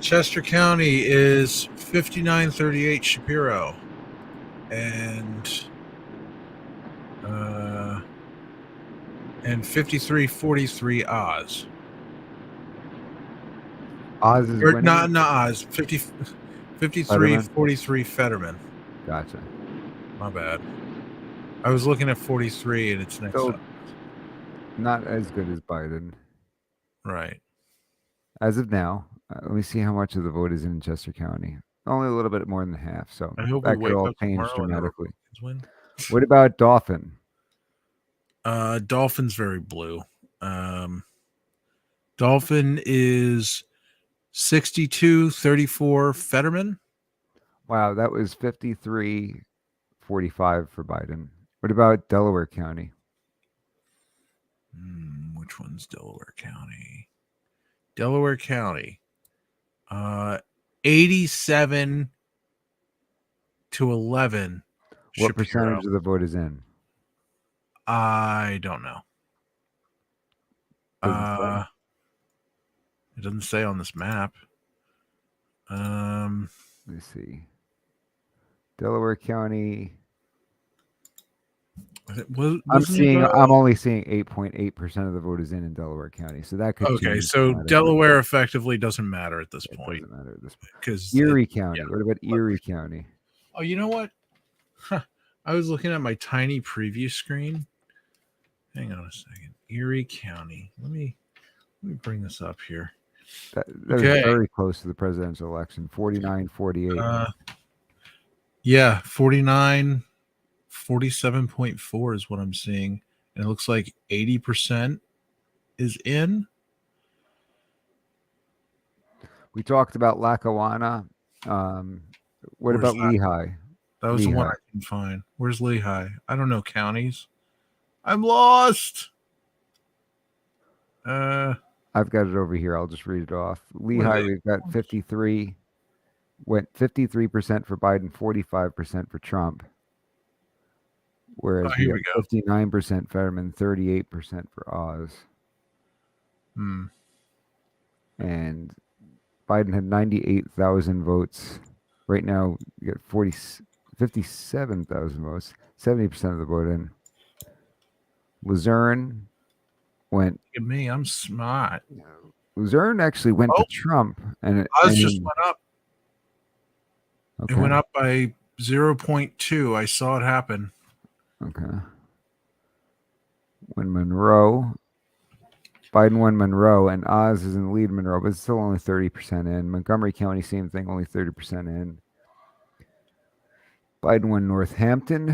Chester County is 59-38 Shapiro. And 53-43 Oz. Oz is Or winning. not Oz. 53-43 Fetterman. Gotcha. My bad. I was looking at 43 and it's next So- up. Not as good as Biden Right. as of now. Let me see how much of the vote is in Chester County. Only a little bit more than half. So I hope that we could wake all up change tomorrow and the dramatically. Republicans win. What about Dauphin? Dolphin's very blue. Dolphin is 62-34 Fetterman. Wow, that was 53-45 for Biden. What about Delaware County? Which one's Delaware County? Delaware County. 87-11. What Shapiro. percentage of the vote is in? I don't know. Doesn't say. It doesn't say on this map. Let's see. Delaware County. I'm only seeing 8.8% of the vote is in Delaware County, so that could. Okay, so Delaware effectively doesn't matter at this point. Doesn't matter at this point. Because Erie County. What about Erie County? Oh, you know what? I was looking at my tiny preview screen. Hang on a second. Erie County. Let me bring this up here. That was very close to the presidential election. 49-48. Yeah, 49, 47.4 is what I'm seeing. And it looks like 80% is in. We talked about Lackawanna. What Where's about that? Lehigh? That was the one I couldn't find. Where's Lehigh? I don't know counties. I'm lost. I've got it over here. I'll just read it off. Lehigh, we've got 53. Went 53% for Biden, 45% for Trump. Whereas we got 59% Fetterman, 38% for Oz. And Biden had 98,000 votes. Right now, you got 57,000 votes, 70% of the vote in. Luzerne went. Look at me, I'm smart. Luzerne actually went to Trump, and Oz just went up. Okay. It went up by 0.2. I saw it happen. Okay. When Biden won Monroe, and Oz is in the lead in Monroe, but it's still only 30% in. Montgomery County, same thing, only 30% in. Biden won Northampton.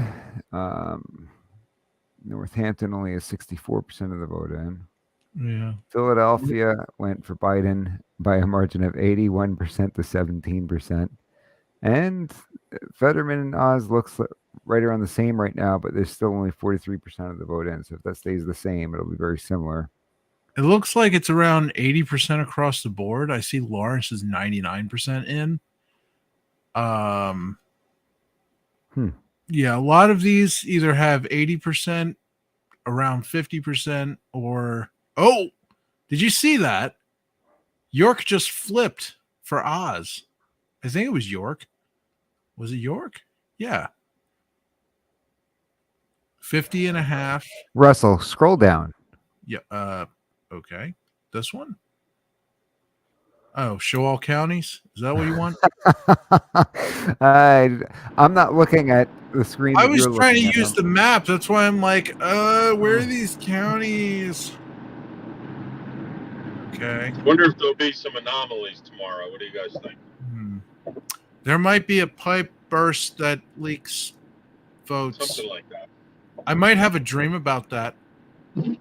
Northampton only has 64% of the vote in. Yeah. Philadelphia went for Biden by a margin of 81% to 17%. And Fetterman and Oz looks right around the same right now, but there's still only 43% of the vote in. So if that stays the same, it'll be very similar. It looks like it's around 80% across the board. I see Lawrence is 99% in. Yeah, a lot of these either have 80%, around 50%, or did you see that? York just flipped for Oz. I think it was York. Was it York? Yeah. 50.5. Russell, scroll down. Yeah. Okay. This one? Oh, show all counties? Is that what you want? I'm not looking at the screen. I was trying to use the map. That's why I'm like, where are these counties? Okay. Wonder if there'll be some anomalies tomorrow. What do you guys think? There might be a pipe burst that leaks votes. Something like that. I might have a dream about that. You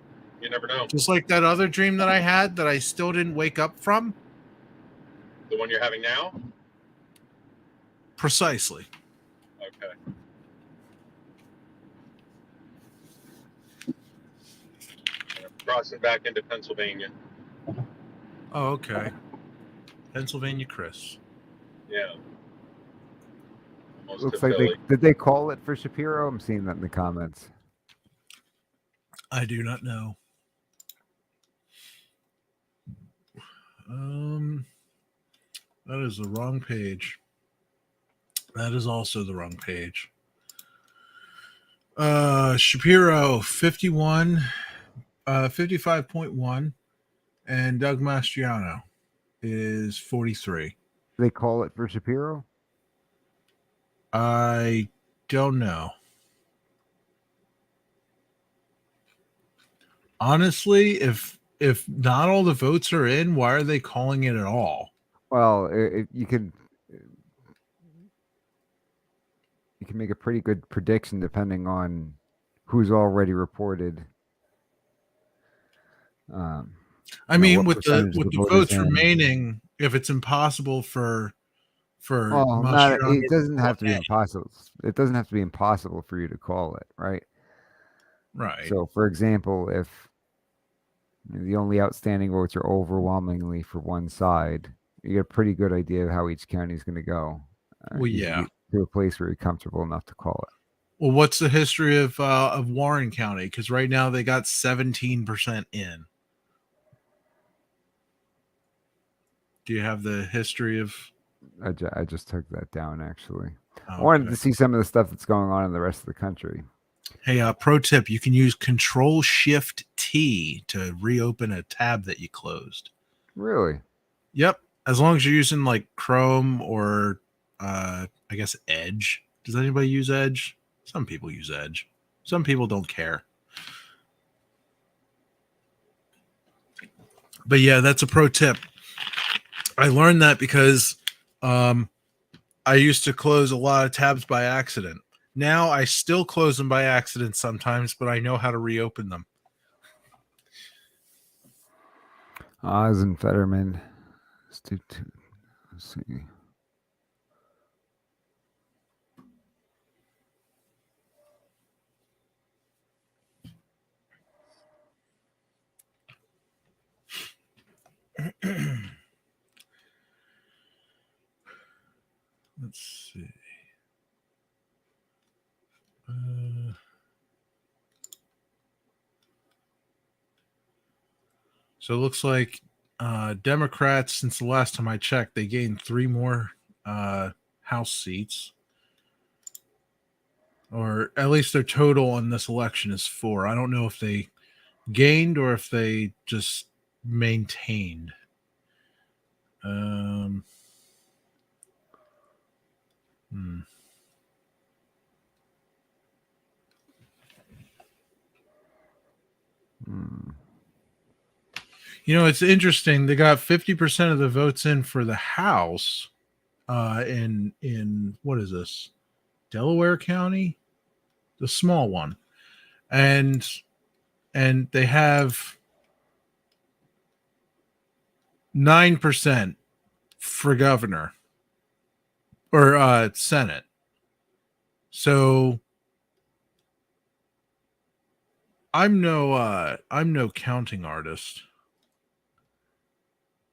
never know. Just like that other dream that I had that I still didn't wake up from. The one you're having now? Precisely. Okay. Crossing back into Pennsylvania. Oh, okay. Pennsylvania, Chris. Yeah. Almost Looks to like Philly. did they call it for Shapiro? I'm seeing that in the comments. I do not know. That is the wrong page. That is also the wrong page. Shapiro 55.1, and Doug Mastriano is 43. They call it for Shapiro? I don't know. Honestly, if not all the votes are in, why are they calling it at all? Well, you can make a pretty good prediction depending on who's already reported. I mean, with the votes in. remaining, if it's impossible for it doesn't have to be impossible. It doesn't have to be impossible for you to call it, right? Right. So, for example, if the only outstanding votes are overwhelmingly for one side, you get a pretty good idea of how each county is going to go. Well, yeah. To a place where you're comfortable enough to call it. Well, what's the history of Warren County? Because right now they got 17% in. Do you have the history of? I just took that down actually. I Oh, wanted okay. to see some of the stuff that's going on in the rest of the country. Hey, pro tip: you can use Control Shift T to reopen a tab that you closed. Really? Yep, as long as you're using like Chrome or I guess Edge. Does anybody use Edge? Some people use Edge. Some people don't care. But yeah, that's a pro tip. I learned that because I used to close a lot of tabs by accident. Now I still close them by accident sometimes, but I know how to reopen them. Oz and Fetterman. Let's see. Let's see. So it looks like Democrats, since the last time I checked, they gained 3 more House seats. Or at least their total on this election is 4. I don't know if they gained or if they just maintained. You know, it's interesting. They got 50% of the votes in for the House in what is this? Delaware County? The small one. And they have 9% for governor or Senate. So I'm no counting artist.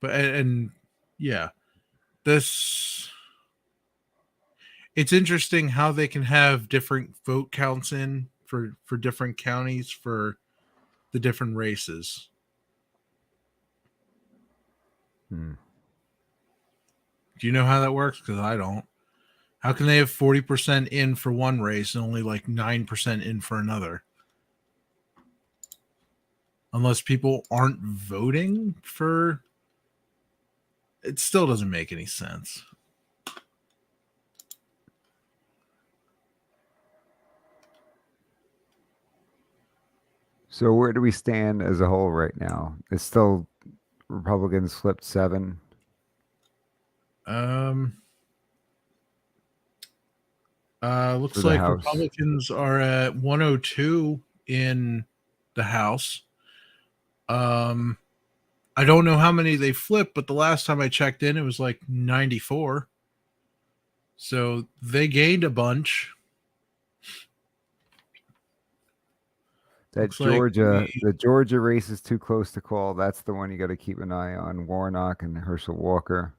But and yeah, it's interesting how they can have different vote counts in for different counties for the different races. Do you know how that works? Because I don't. How can they have 40% in for one race and only like 9% in for another? Unless people aren't voting for... It still doesn't make any sense. So where do we stand as a whole right now? It's still Republicans flipped 7. Looks like Republicans are at 102 in the House. I don't know how many they flipped, but the last time I checked in, it was like 94. So they gained a bunch. That Georgia, the Georgia race is too close to call. That's the one you got to keep an eye on. Warnock and Herschel Walker.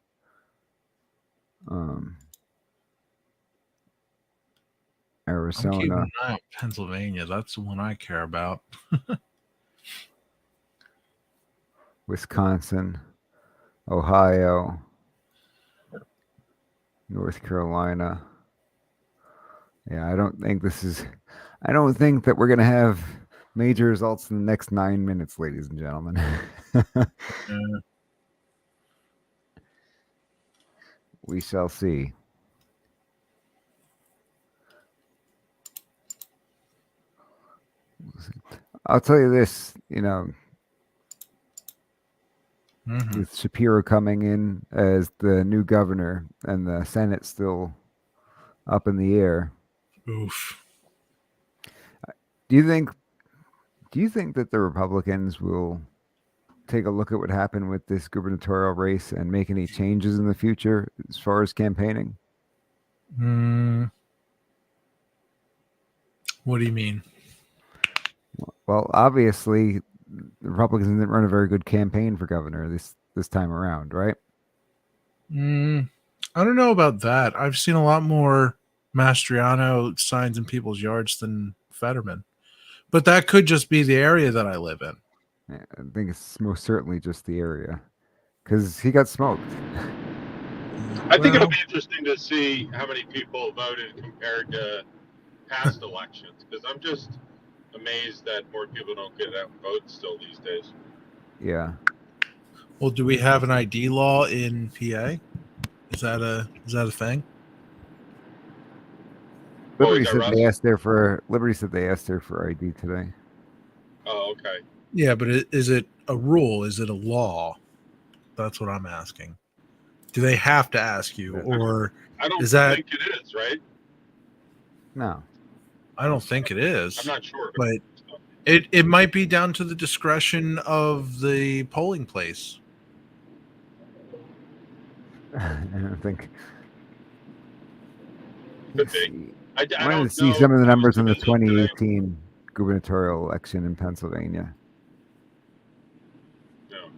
Arizona. I'm keeping an eye on Pennsylvania. That's the one I care about. Wisconsin, Ohio, North Carolina. Yeah, I don't think that we're going to have major results in the next 9 minutes, ladies and gentlemen. We shall see. I'll tell you this, with Shapiro coming in as the new governor and the Senate still up in the air. Oof. Do you think that the Republicans will take a look at what happened with this gubernatorial race and make any changes in the future as far as campaigning? What do you mean? Well, obviously, the Republicans didn't run a very good campaign for governor this time around, right? I don't know about that. I've seen a lot more Mastriano signs in people's yards than Fetterman. But that could just be the area that I live in. I think it's most certainly just the area. because he got smoked. I think it'll Well, be interesting to see how many people voted compared to past elections, because I'm just amazed that more people don't get out and vote still these days. Yeah. well, do we have an ID law in PA? Is that a thing? Liberty is that said Russ? they asked there for Liberty said they asked her for ID today. Oh, okay. Yeah, but is it a rule? Is it a law? That's what I'm asking. Do they have to ask you, or I don't is that? think it is, right? No. I don't think it is. I'm not sure. But it might be down to the discretion of the polling place. I don't think. Could Let's be. see. I I wanted don't to see know some of the who's numbers in the division today. 2018 gubernatorial election in Pennsylvania. No.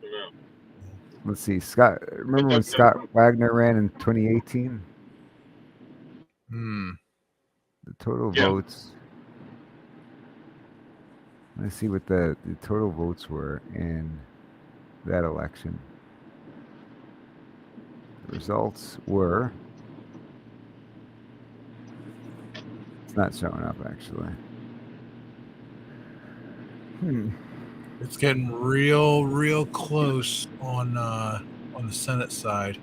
No. Let's see. Scott, remember when Scott Wagner ran in 2018? Hmm. The total Yeah. votes. Let's see what the total votes were in that election. The results were. It's not showing up actually. It's getting real close on the Senate side.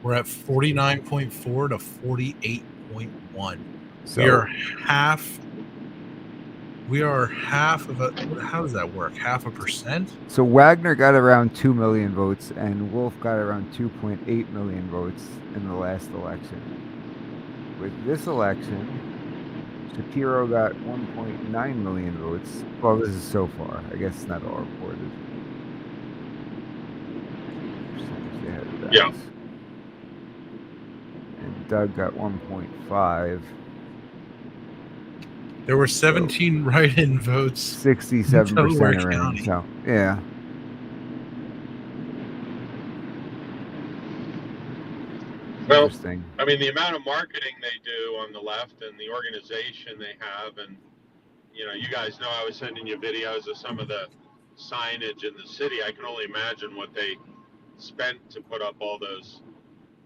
We're at 49.4 to 48.1. So We are half of a. How does that work? 0.5%? So Wagner got around 2 million votes, and Wolf got around 2.8 million votes in the last election. With this election, Shapiro got 1.9 million votes. Well, this is so far. I guess it's not all reported. Percentage they had of that. Yeah. And Doug got 1.5. There were 17 write-in votes. 67% Delaware are in. County. So, yeah. Well, Interesting. I mean, the amount of marketing they do on the left and the organization they have, and you guys know I was sending you videos of some of the signage in the city. I can only imagine what they spent to put up all those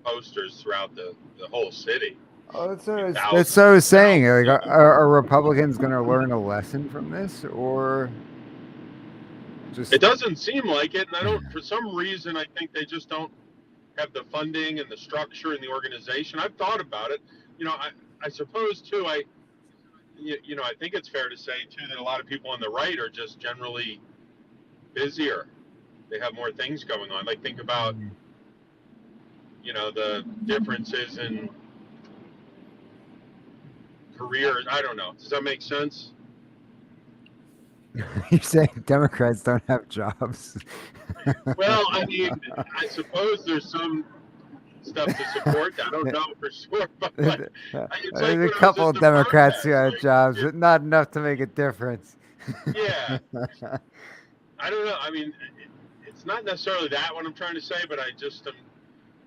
posters throughout the whole city. Oh, that's what Thousands. I was saying. Like, are Republicans going to learn a lesson from this, or just? It doesn't seem like it, and I don't. For some reason, I think they just don't have the funding and the structure and the organization. I've thought about it. I suppose too. I think it's fair to say too that a lot of people on the right are just generally busier. They have more things going on. Like, think about the differences in careers. I don't know. Does that make sense? You're saying Democrats don't have jobs? Well, I mean, I suppose there's some stuff to support that. I don't know for sure, but it's like There's a couple of Democrats who have jobs, but not enough to make a difference. Yeah. I don't know. I mean, it's not necessarily that what I'm trying to say, but I just it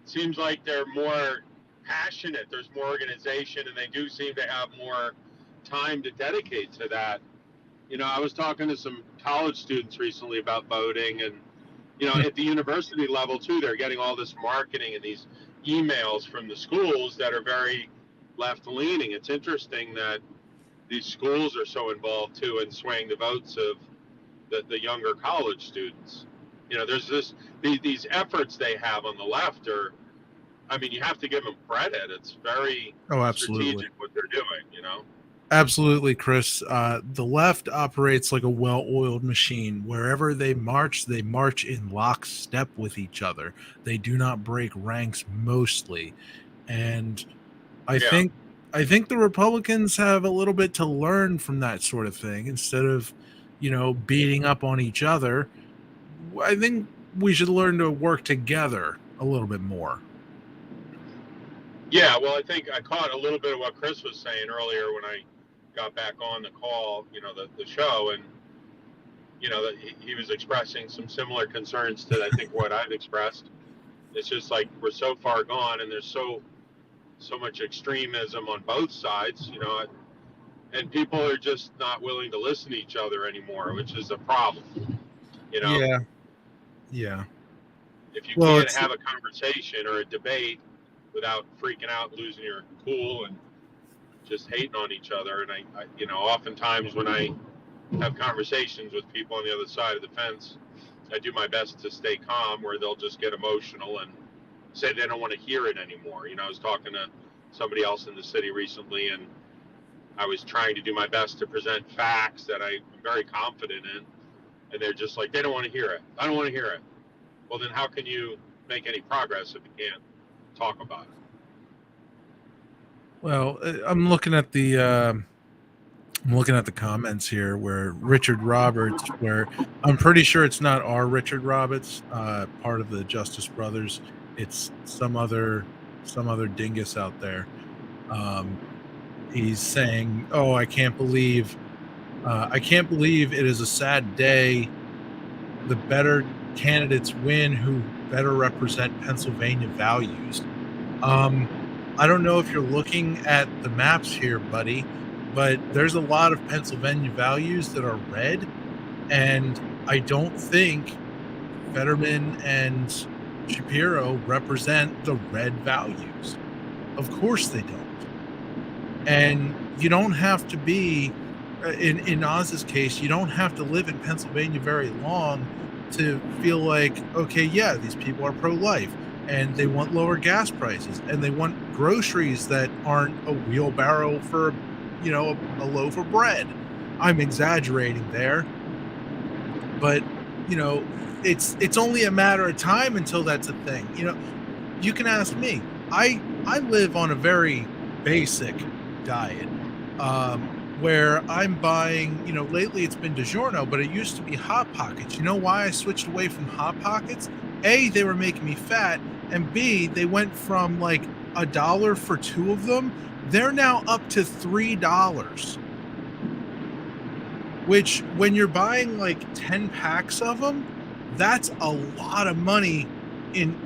seems like they're more passionate. There's more organization, and they do seem to have more time to dedicate to that. I was talking to some college students recently about voting, and at the university level too, they're getting all this marketing and these emails from the schools that are very left-leaning. It's interesting that these schools are so involved too in swaying the votes of the younger college students. There's these efforts they have on the left are, I mean, you have to give them credit. It's very strategic what they're doing, Absolutely, Chris. The left operates like a well-oiled machine. Wherever they march in lockstep with each other. They do not break ranks mostly. And I think the Republicans have a little bit to learn from that sort of thing. Instead of, beating up on each other, I think we should learn to work together a little bit more. Yeah, well, I think I caught a little bit of what Chris was saying earlier when I got back on the call, the show, and that he was expressing some similar concerns to I think what I've expressed. It's just like we're so far gone, and there's so much extremism on both sides. and people are just not willing to listen to each other anymore, which is a problem. You know, Yeah. if you Well, can't it's have a conversation or a debate without freaking out, losing your cool, and just hating on each other. And I you know, oftentimes when I have conversations with people on the other side of the fence, I do my best to stay calm, where they'll just get emotional and say they don't want to hear it anymore. You know, I was talking to somebody else in the city recently, and I was trying to do my best to present facts that I'm very confident in, and they're just like, they don't want to hear it. I don't want to hear it. Well, then how can you make any progress if you can't talk about it? Well, I'm looking at the comments here where Richard Roberts, where I'm pretty sure it's not our Richard Roberts, part of the Justice Brothers. It's some other dingus out there. He's saying, "Oh, I can't believe it is a sad day. The better candidates win who better represent Pennsylvania values." I don't know if you're looking at the maps here, buddy, but there's a lot of Pennsylvania values that are red, and I don't think Fetterman and Shapiro represent the red values. Of course they don't. And you don't have to be, in Oz's case, you don't have to live in Pennsylvania very long to feel like, okay, yeah, these people are pro-life, and they want lower gas prices, and they want groceries that aren't a wheelbarrow for, you know, a loaf of bread. I'm exaggerating there, but you know, it's only a matter of time until that's a thing. You know, you can ask me. I live on a very basic diet, where I'm buying, you know, lately it's been DiGiorno, but it used to be Hot Pockets. You know why I switched away from Hot Pockets? A, they were making me fat, and B, they went from like $1 for 2 of them. They're now up to $3, which when you're buying like 10 packs of them, that's a lot of money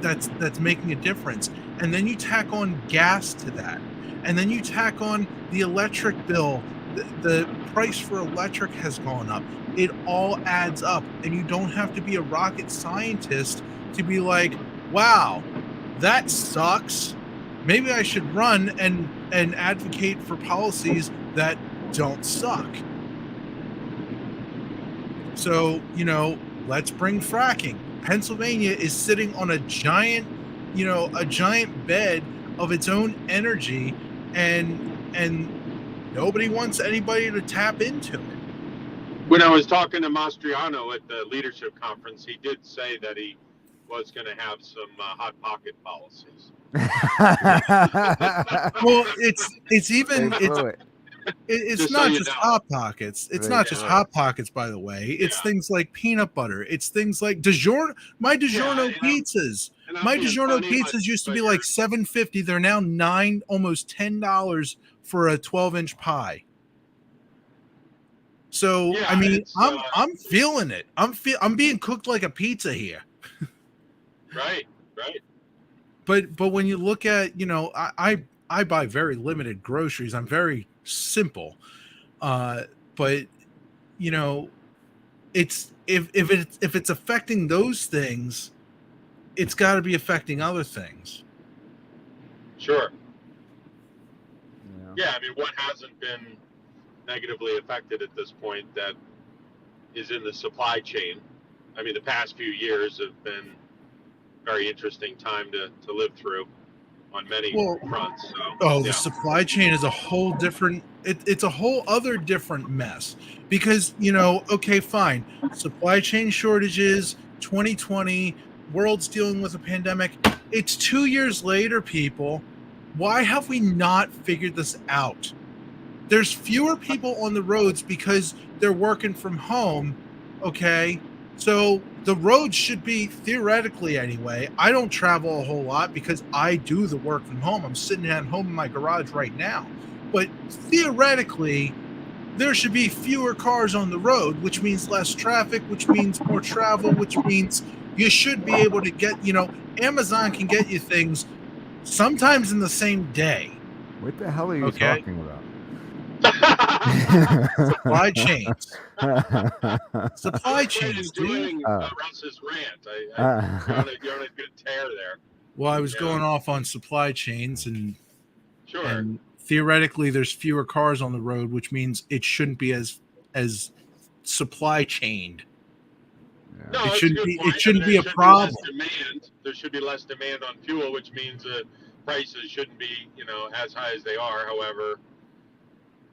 that's making a difference. And then you tack on gas to that, and then you tack on the electric bill. The price for electric has gone up. It all adds up, and you don't have to be a rocket scientist to be like, wow, that sucks. Maybe I should run and advocate for policies that don't suck. So, you know, let's bring fracking. Pennsylvania is sitting on a giant bed of its own energy, and nobody wants anybody to tap into it. When I was talking to Mastriano at the leadership conference, he did say that he was going to have some hot pocket policies. Well, it's even it's not just Hot Pockets. It's not just Hot Pockets, by the way. It's things like peanut butter. It's things like DiGiorno. My DiGiorno pizzas. My DiGiorno pizzas used to be like $7.50. They're now $9, almost $10 for a 12-inch pie. So I mean, I'm feeling it. I'm being cooked like a pizza here. Right. But when you look at, you know, I buy very limited groceries. I'm very simple, but you know, it's if it's affecting those things, it's got to be affecting other things. Sure. Yeah, I mean, what hasn't been negatively affected at this point that is in the supply chain? I mean, the past few years have been very interesting time to live through on many fronts. So, the supply chain is a whole different, it's a whole other different mess, because, you know, okay, fine, supply chain shortages, 2020, world's dealing with a pandemic. It's 2 years later, people. Why have we not figured this out? There's fewer people on the roads because they're working from home, okay? So the roads should be, theoretically anyway, I don't travel a whole lot because I do the work from home. I'm sitting at home in my garage right now. But theoretically, there should be fewer cars on the road, which means less traffic, which means more travel, which means you should be able to get, you know, Amazon can get you things sometimes in the same day. What the hell are you talking about? Supply chains. Supply I'm chains, dude. enjoying Russ's rant. You're on a good tear there. Well, I was Yeah. going off on supply chains, and Sure. theoretically, there's fewer cars on the road, which means it shouldn't be as supply chained. No, It that's a shouldn't good be- it point. shouldn't And be there a should problem. less demand. There should be less demand on fuel, which means that prices shouldn't be, as high as they are. However,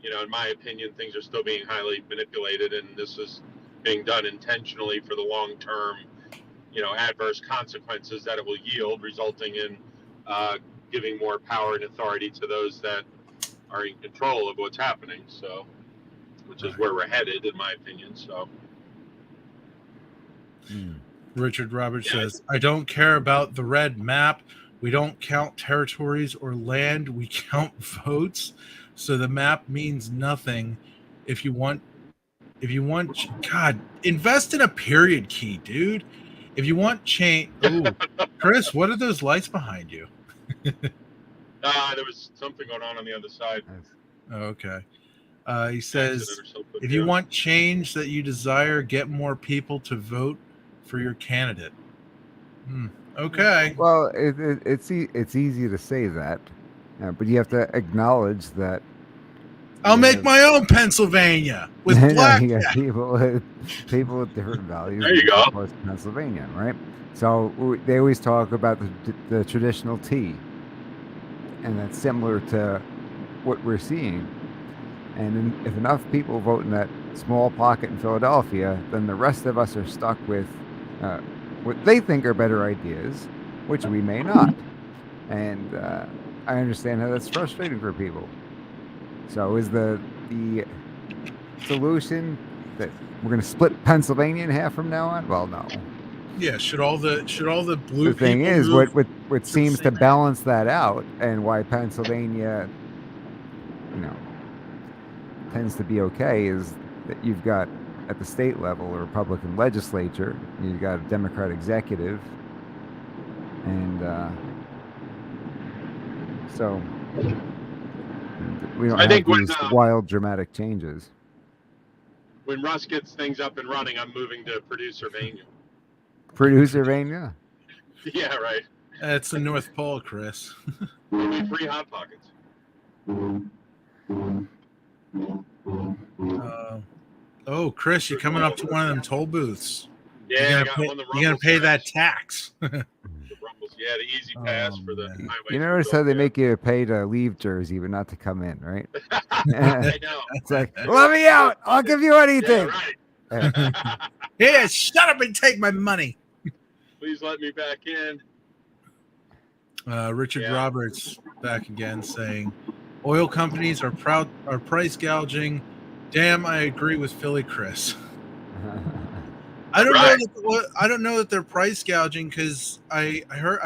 in my opinion, things are still being highly manipulated, and this is being done intentionally for the long-term, adverse consequences that it will yield, resulting in giving more power and authority to those that are in control of what's happening. So, which is where we're headed, in my opinion. So. Richard Roberts Yeah. says, I don't care about the red map. We don't count territories or land. We count votes. So the map means nothing. If you want, God, invest in a period key, dude. If you want change. Oh, Chris, what are those lights behind you? There was something going on the other side. Oh, okay. He says, Accident or something, if you yeah. want change that you desire, get more people to vote for your candidate. Okay. Well, it's easy to say that, but you have to acknowledge that. I'll you make have- my own Pennsylvania with No, black. you got people with different values. There you go. across Pennsylvania, right? So they always talk about the traditional T, and that's similar to what we're seeing. And if enough people vote in that small pocket in Philadelphia, then the rest of us are stuck with what they think are better ideas, which we may not. And I understand how that's frustrating for people. So is the solution that we're going to split Pennsylvania in half from now on? Well, no. Yeah, should all the blue The thing people is, move? what seems to balance that out, and why Pennsylvania, tends to be okay, is that you've got at the state level a Republican legislature, you've got a Democrat executive, and so we don't I have think when, these wild dramatic changes. When Russ gets things up and running, I'm moving to Producervania. Producervania. Yeah, right. That's the North Pole, Chris. Give me free Hot Pockets. Oh, Chris, you're coming up to one of them toll booths. Yeah, I got pay, one of the you're gonna Rumble pay that signs. tax. The Rumbles. Yeah, the Easy Pass for the man. highway. You notice how they make you pay to leave Jersey but not to come in, right? I know. It's like, let me out. I'll give you Yeah, anything. right. Yeah, shut up and take my money. Please let me back in. Richard Yeah. Roberts back again saying, oil companies are price gouging. Damn, I agree with Philly Chris. I don't Right. I don't know that they're price gouging because I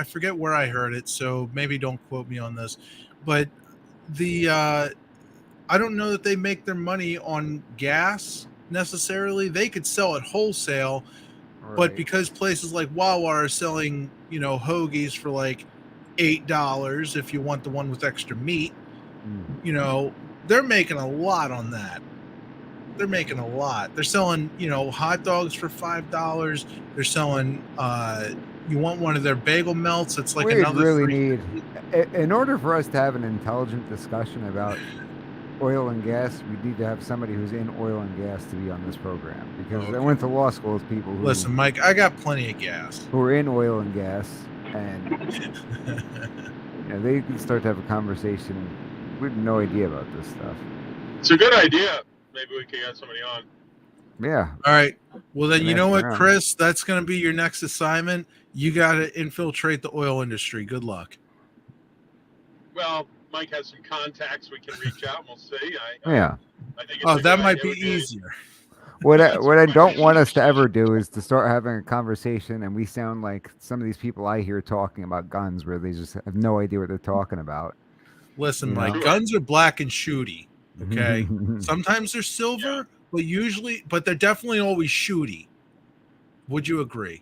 forget where I heard it, so maybe don't quote me on this. But I don't know that they make their money on gas necessarily. They could sell it wholesale, but Right. because places like Wawa are selling, hoagies for like $8 if you want the one with extra meat, they're making a lot on that. They're making a lot. They're selling, hot dogs for $5. They're selling you want one of their bagel melts, it's like We'd another really $3. need, in order for us to have an intelligent discussion about oil and gas, we need to have somebody who's in oil and gas to be on this program, because I Okay. went to law school with people who, Listen, Mike, I got plenty of gas. who are in oil and gas, and they can start to have a conversation. We have no idea about this stuff. It's a good idea. Maybe we could get somebody on. Yeah. All right. Well, then, you know what, Around. Chris? That's going to be your next assignment. You got to infiltrate the oil industry. Good luck. Well, Mike has some contacts. We can reach out and we'll see. Yeah. I think it's Oh, a that good might idea. be It would easier. What That's I right. don't want us to ever do is to start having a conversation and we sound like some of these people I hear talking about guns where they just have no idea what they're talking about. Listen, You Mike, know? guns are black and shooty. Okay. Sometimes they're silver, but they're definitely always shooty. Would you agree?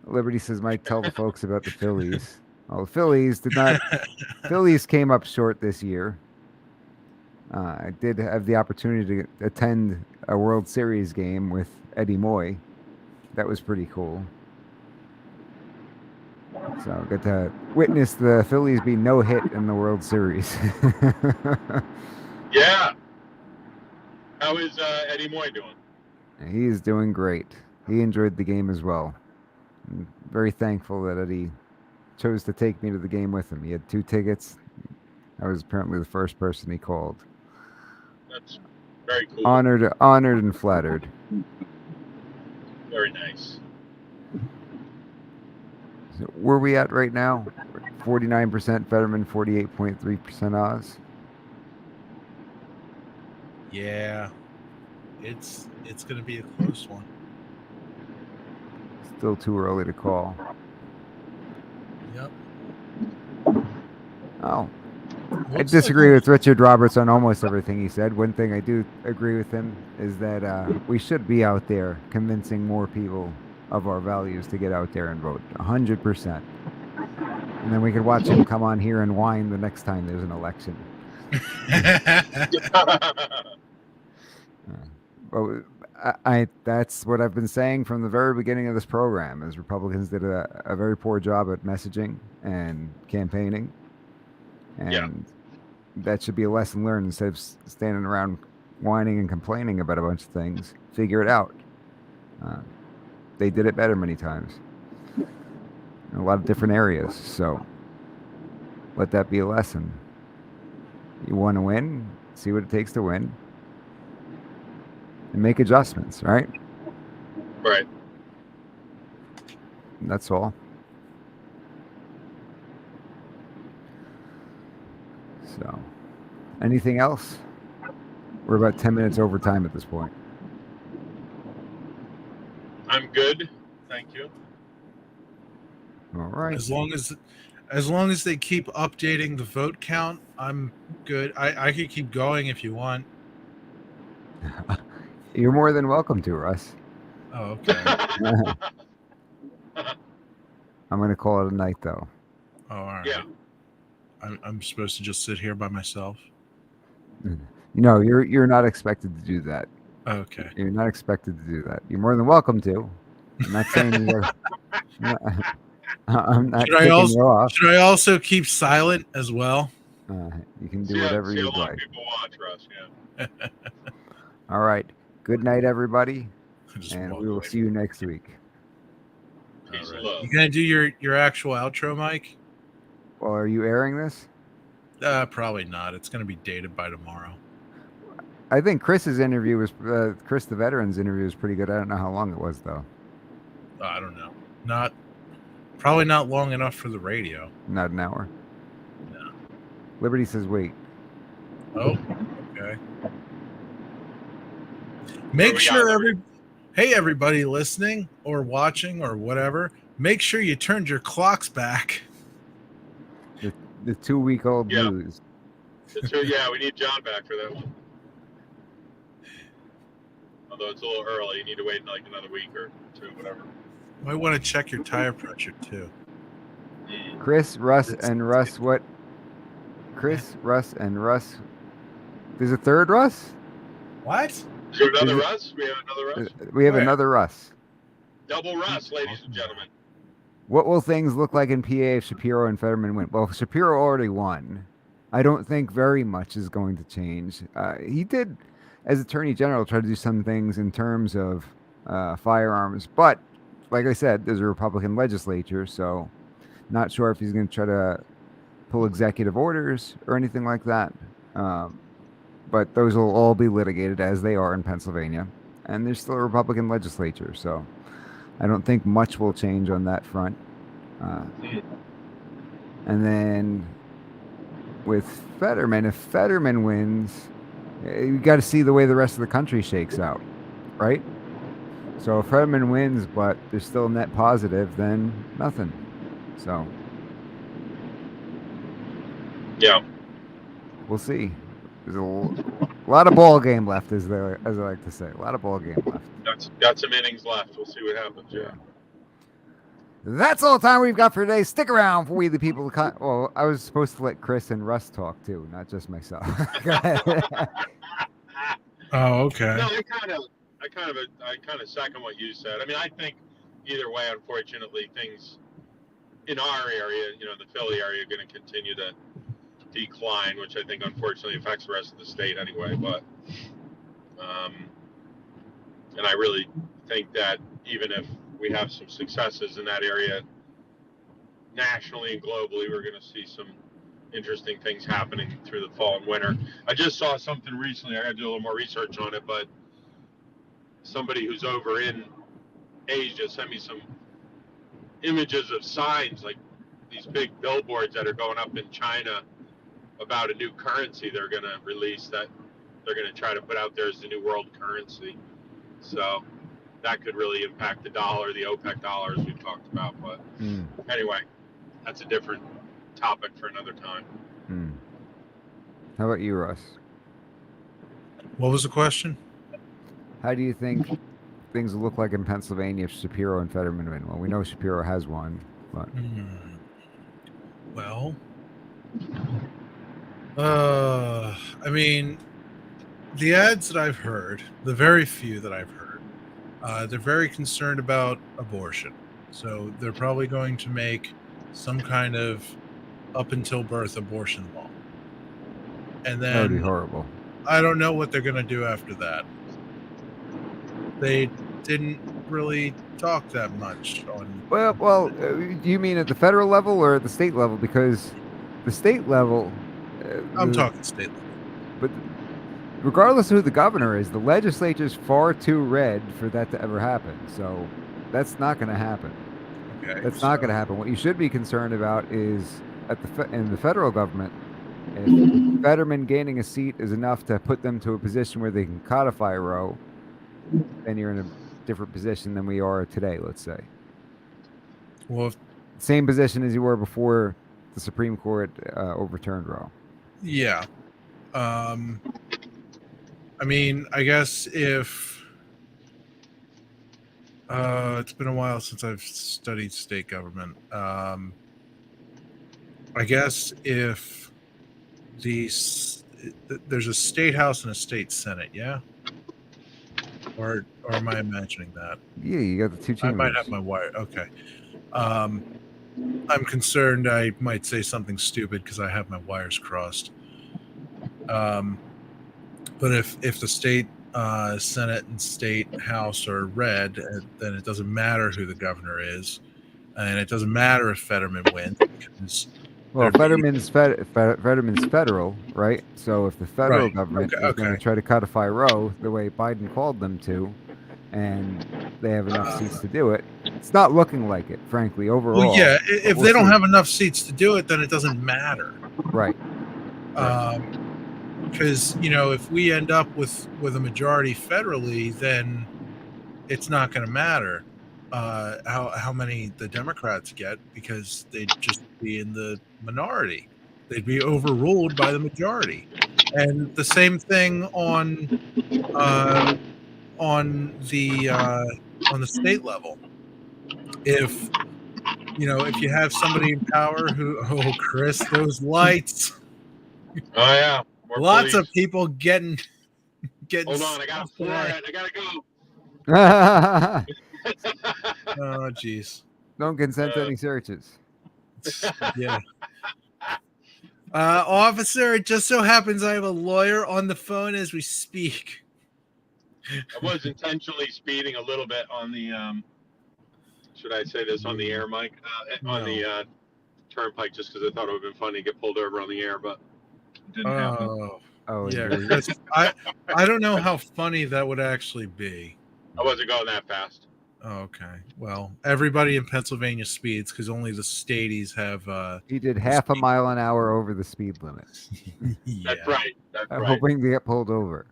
Liberty says, Mike, tell the folks about the Phillies. Well, the Phillies did not. Phillies came up short this year. I did have the opportunity to attend a World Series game with Eddie Moy. That was pretty cool. So got to witness the Phillies be no hit in the World Series. Yeah. How is Eddie Moy doing? He is doing great. He enjoyed the game as well. I'm very thankful that Eddie chose to take me to the game with him. He had 2 tickets. I was apparently the first person he called. That's very cool. Honored and flattered. Very nice. So where are we at right now? 49% Fetterman, 48.3% Oz. Yeah, it's going to be a close one. Still too early to call. Yep. Oh, I Looks disagree like with Richard Roberts on almost everything he said. One thing I do agree with him is that we should be out there convincing more people of our values to get out there and vote. 100%. And then we could watch him come on here and whine the next time there's an election. Well, that's what I've been saying from the very beginning of this program, is Republicans did a very poor job at messaging and campaigning. And Yeah. that should be a lesson learned. Instead of standing around whining and complaining about a bunch of things, figure it out. They did it better many times in a lot of different areas. So let that be a lesson. You want to win, see what it takes to win, and make adjustments, right? Right. That's all. So, anything else? We're about 10 minutes over time at this point. I'm good. Thank you. All right. As long as they keep updating the vote count, I'm good. I could keep going if you want. You're more than welcome to, Russ. Oh, okay. I'm going to call it a night, though. Oh, all right. Yeah. I'm supposed to just sit here by myself. No, you're not expected to do that. Okay. You're not expected to do that. You're more than welcome to. I'm not saying you gotta, I'm not Should I kicking also- you off. Should I also keep silent as well? You can do See whatever how you'd long like. people watch, Russ. Yeah. All right. Good night, everybody, I just and walk we will away. see you next week. Peace All and right. love. You gonna do your actual outro, Mike? Well, are you airing this? Probably not. It's gonna be dated by tomorrow. I think Chris's interview was Chris the Veteran's interview was pretty good. I don't know how long it was though. I don't know. Probably not long enough for the radio. Not an hour. No. Liberty says wait. Oh, okay. Make we sure are? hey everybody listening or watching or whatever, make sure you turned your clocks back. The 2-week-old Yeah. blues. Yeah, we need John back for that one. Although it's a little early, you need to wait like another week or two, whatever. Might want to check your tire pressure too. Chris, Russ, and Russ. What? Chris, Russ, and Russ. There's a third Russ? What? Is there another Is it- Russ? We have another Russ? We have Where? another Russ. Double Russ, ladies and gentlemen. What will things look like in PA if Shapiro and Fetterman win? Well, Shapiro already won. I don't think very much is going to change. He did, as Attorney General, try to do some things in terms of firearms. But, like I said, there's a Republican legislature, so not sure if he's going to try to pull executive orders or anything like that. But those will all be litigated as they are in Pennsylvania. And there's still a Republican legislature, so I don't think much will change on that front. And then with Fetterman, if Fetterman wins, you got to see the way the rest of the country shakes out, right? So if Fetterman wins, but there's still net positive, then nothing. So Yeah. we'll see. There's a lot of ball game left, as I like to say. A lot of ball game left. Got some innings left. We'll see what happens. Yeah. That's all the time we've got for today. Stick around for We the People. Well, I was supposed to let Chris and Russ talk too, not just myself. Go ahead. Oh, okay. No, I kind of second what you said. I mean, I think either way, unfortunately, things in our area, the Philly area, are going to continue to decline, which I think unfortunately affects the rest of the state anyway. But, and I really think that even if we have some successes in that area nationally and globally, we're going to see some interesting things happening through the fall and winter. I just saw something recently. I got to do a little more research on it, but somebody who's over in Asia sent me some images of signs, like these big billboards that are going up in China about a new currency they're going to release that they're going to try to put out there as the new world currency. So that could really impact the dollar, the OPEC dollars we've talked about. But anyway, that's a different topic for another time. How about you, Russ? What was the question? How do you think things will look like in Pennsylvania if Shapiro and Fetterman win? Well, we know Shapiro has won, but well, I mean, the ads that I've heard, the very few that I've heard, they're very concerned about abortion. So they're probably going to make some kind of up until birth abortion law. And then that would be horrible. I don't know what they're going to do after that. They didn't really talk that much on. Well, you mean at the federal level or at the state level? Because the state level, I'm talking state level. But regardless of who the governor is, the legislature's far too red for that to ever happen. So that's not going to happen. Okay, that's not going to happen. What you should be concerned about is in the federal government, if Fetterman gaining a seat is enough to put them to a position where they can codify Roe, then you're in a different position than we are today, let's say. Well, same position as you were before the Supreme Court overturned Roe. Yeah. I mean, I guess if it's been a while since I've studied state government. I guess if there's a state house and a state senate, yeah? Or am I imagining that? Yeah, you got the two chambers. I might have my wire. Okay. I'm concerned I might say something stupid because I have my wires crossed. But if the state Senate and state house are red, then it doesn't matter who the governor is, and it doesn't matter if Fetterman wins. Well, Fetterman's federal, right? So if the federal government is going to try to codify Roe the way Biden called them to, and they have enough seats to do it, it's not looking like it, frankly, overall. Well, yeah, if they don't have enough seats to do it, then it doesn't matter. Right. Because, if we end up with a majority federally, then it's not going to matter how many the Democrats get, because they'd just be in the minority. They'd be overruled by the majority. And the same thing on the state level. If you have somebody in power who, Chris, those lights. Oh yeah. Lots of people getting. Hold on, I got to floor it. I gotta go. Oh, jeez. Don't consent to any searches. Yeah. Officer, it just so happens I have a lawyer on the phone as we speak. I was intentionally speeding a little bit on the, should I say this on the air mic? On the turnpike, just because I thought it would have been funny to get pulled over on the air, but it didn't happen. Oh, yeah. I don't know how funny that would actually be. I wasn't going that fast. Oh, okay. Well, everybody in Pennsylvania speeds because only the staties have. He did half a mile an hour over the speed limit. Yeah. That's right. I'm hoping to get pulled over.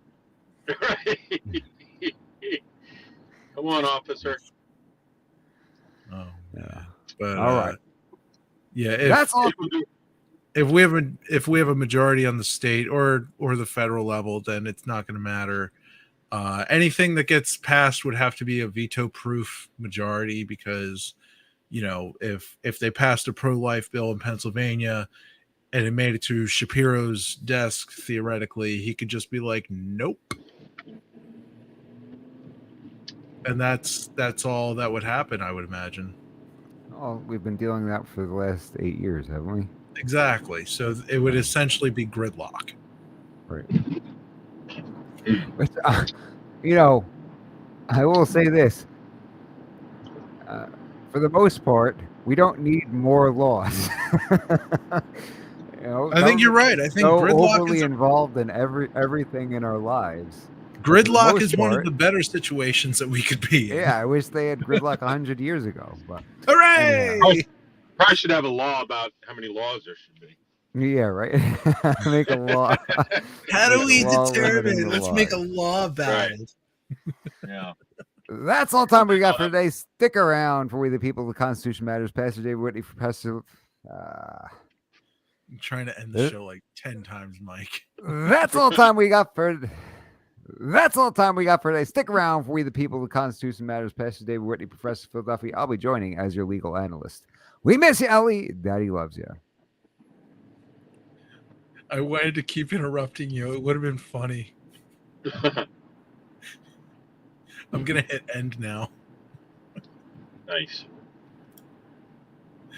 Right. Come on, officer. Oh, yeah. But all right. Yeah, that's all. If we have a majority on the state or the federal level, then it's not going to matter. Anything that gets passed would have to be a veto-proof majority because, if they passed a pro-life bill in Pennsylvania and it made it to Shapiro's desk, theoretically, he could just be like, nope. And that's all that would happen, I would imagine. Oh, we've been dealing with that for the last 8 years, haven't we? Exactly. So it would essentially be gridlock. Right. Which, I will say this. For the most part, we don't need more laws. I think you're right. I think so gridlock overly is involved in everything in our lives. Gridlock most is one of part- the better situations that we could be in. Yeah, I wish they had gridlock 100 years ago. But Hooray! Probably should have a law about how many laws there should be. yeah, right. Make a law. How do we Law determine? limiting the Let's make a laws. law about Right. it. Yeah. That's all time we got for today. Stick around for We the People. The Constitution Matters. Pastor David Whitney, Professor. I'm trying to end the show like 10 times, Mike. That's all time we got for. That's all time we got for today. Stick around for We the People. The Constitution Matters. Pastor David Whitney, Professor Phil Duffy. I'll be joining as your legal analyst. We miss you, Ellie. Daddy loves you. I wanted to keep interrupting you. It would have been funny. I'm going to hit end now. Nice.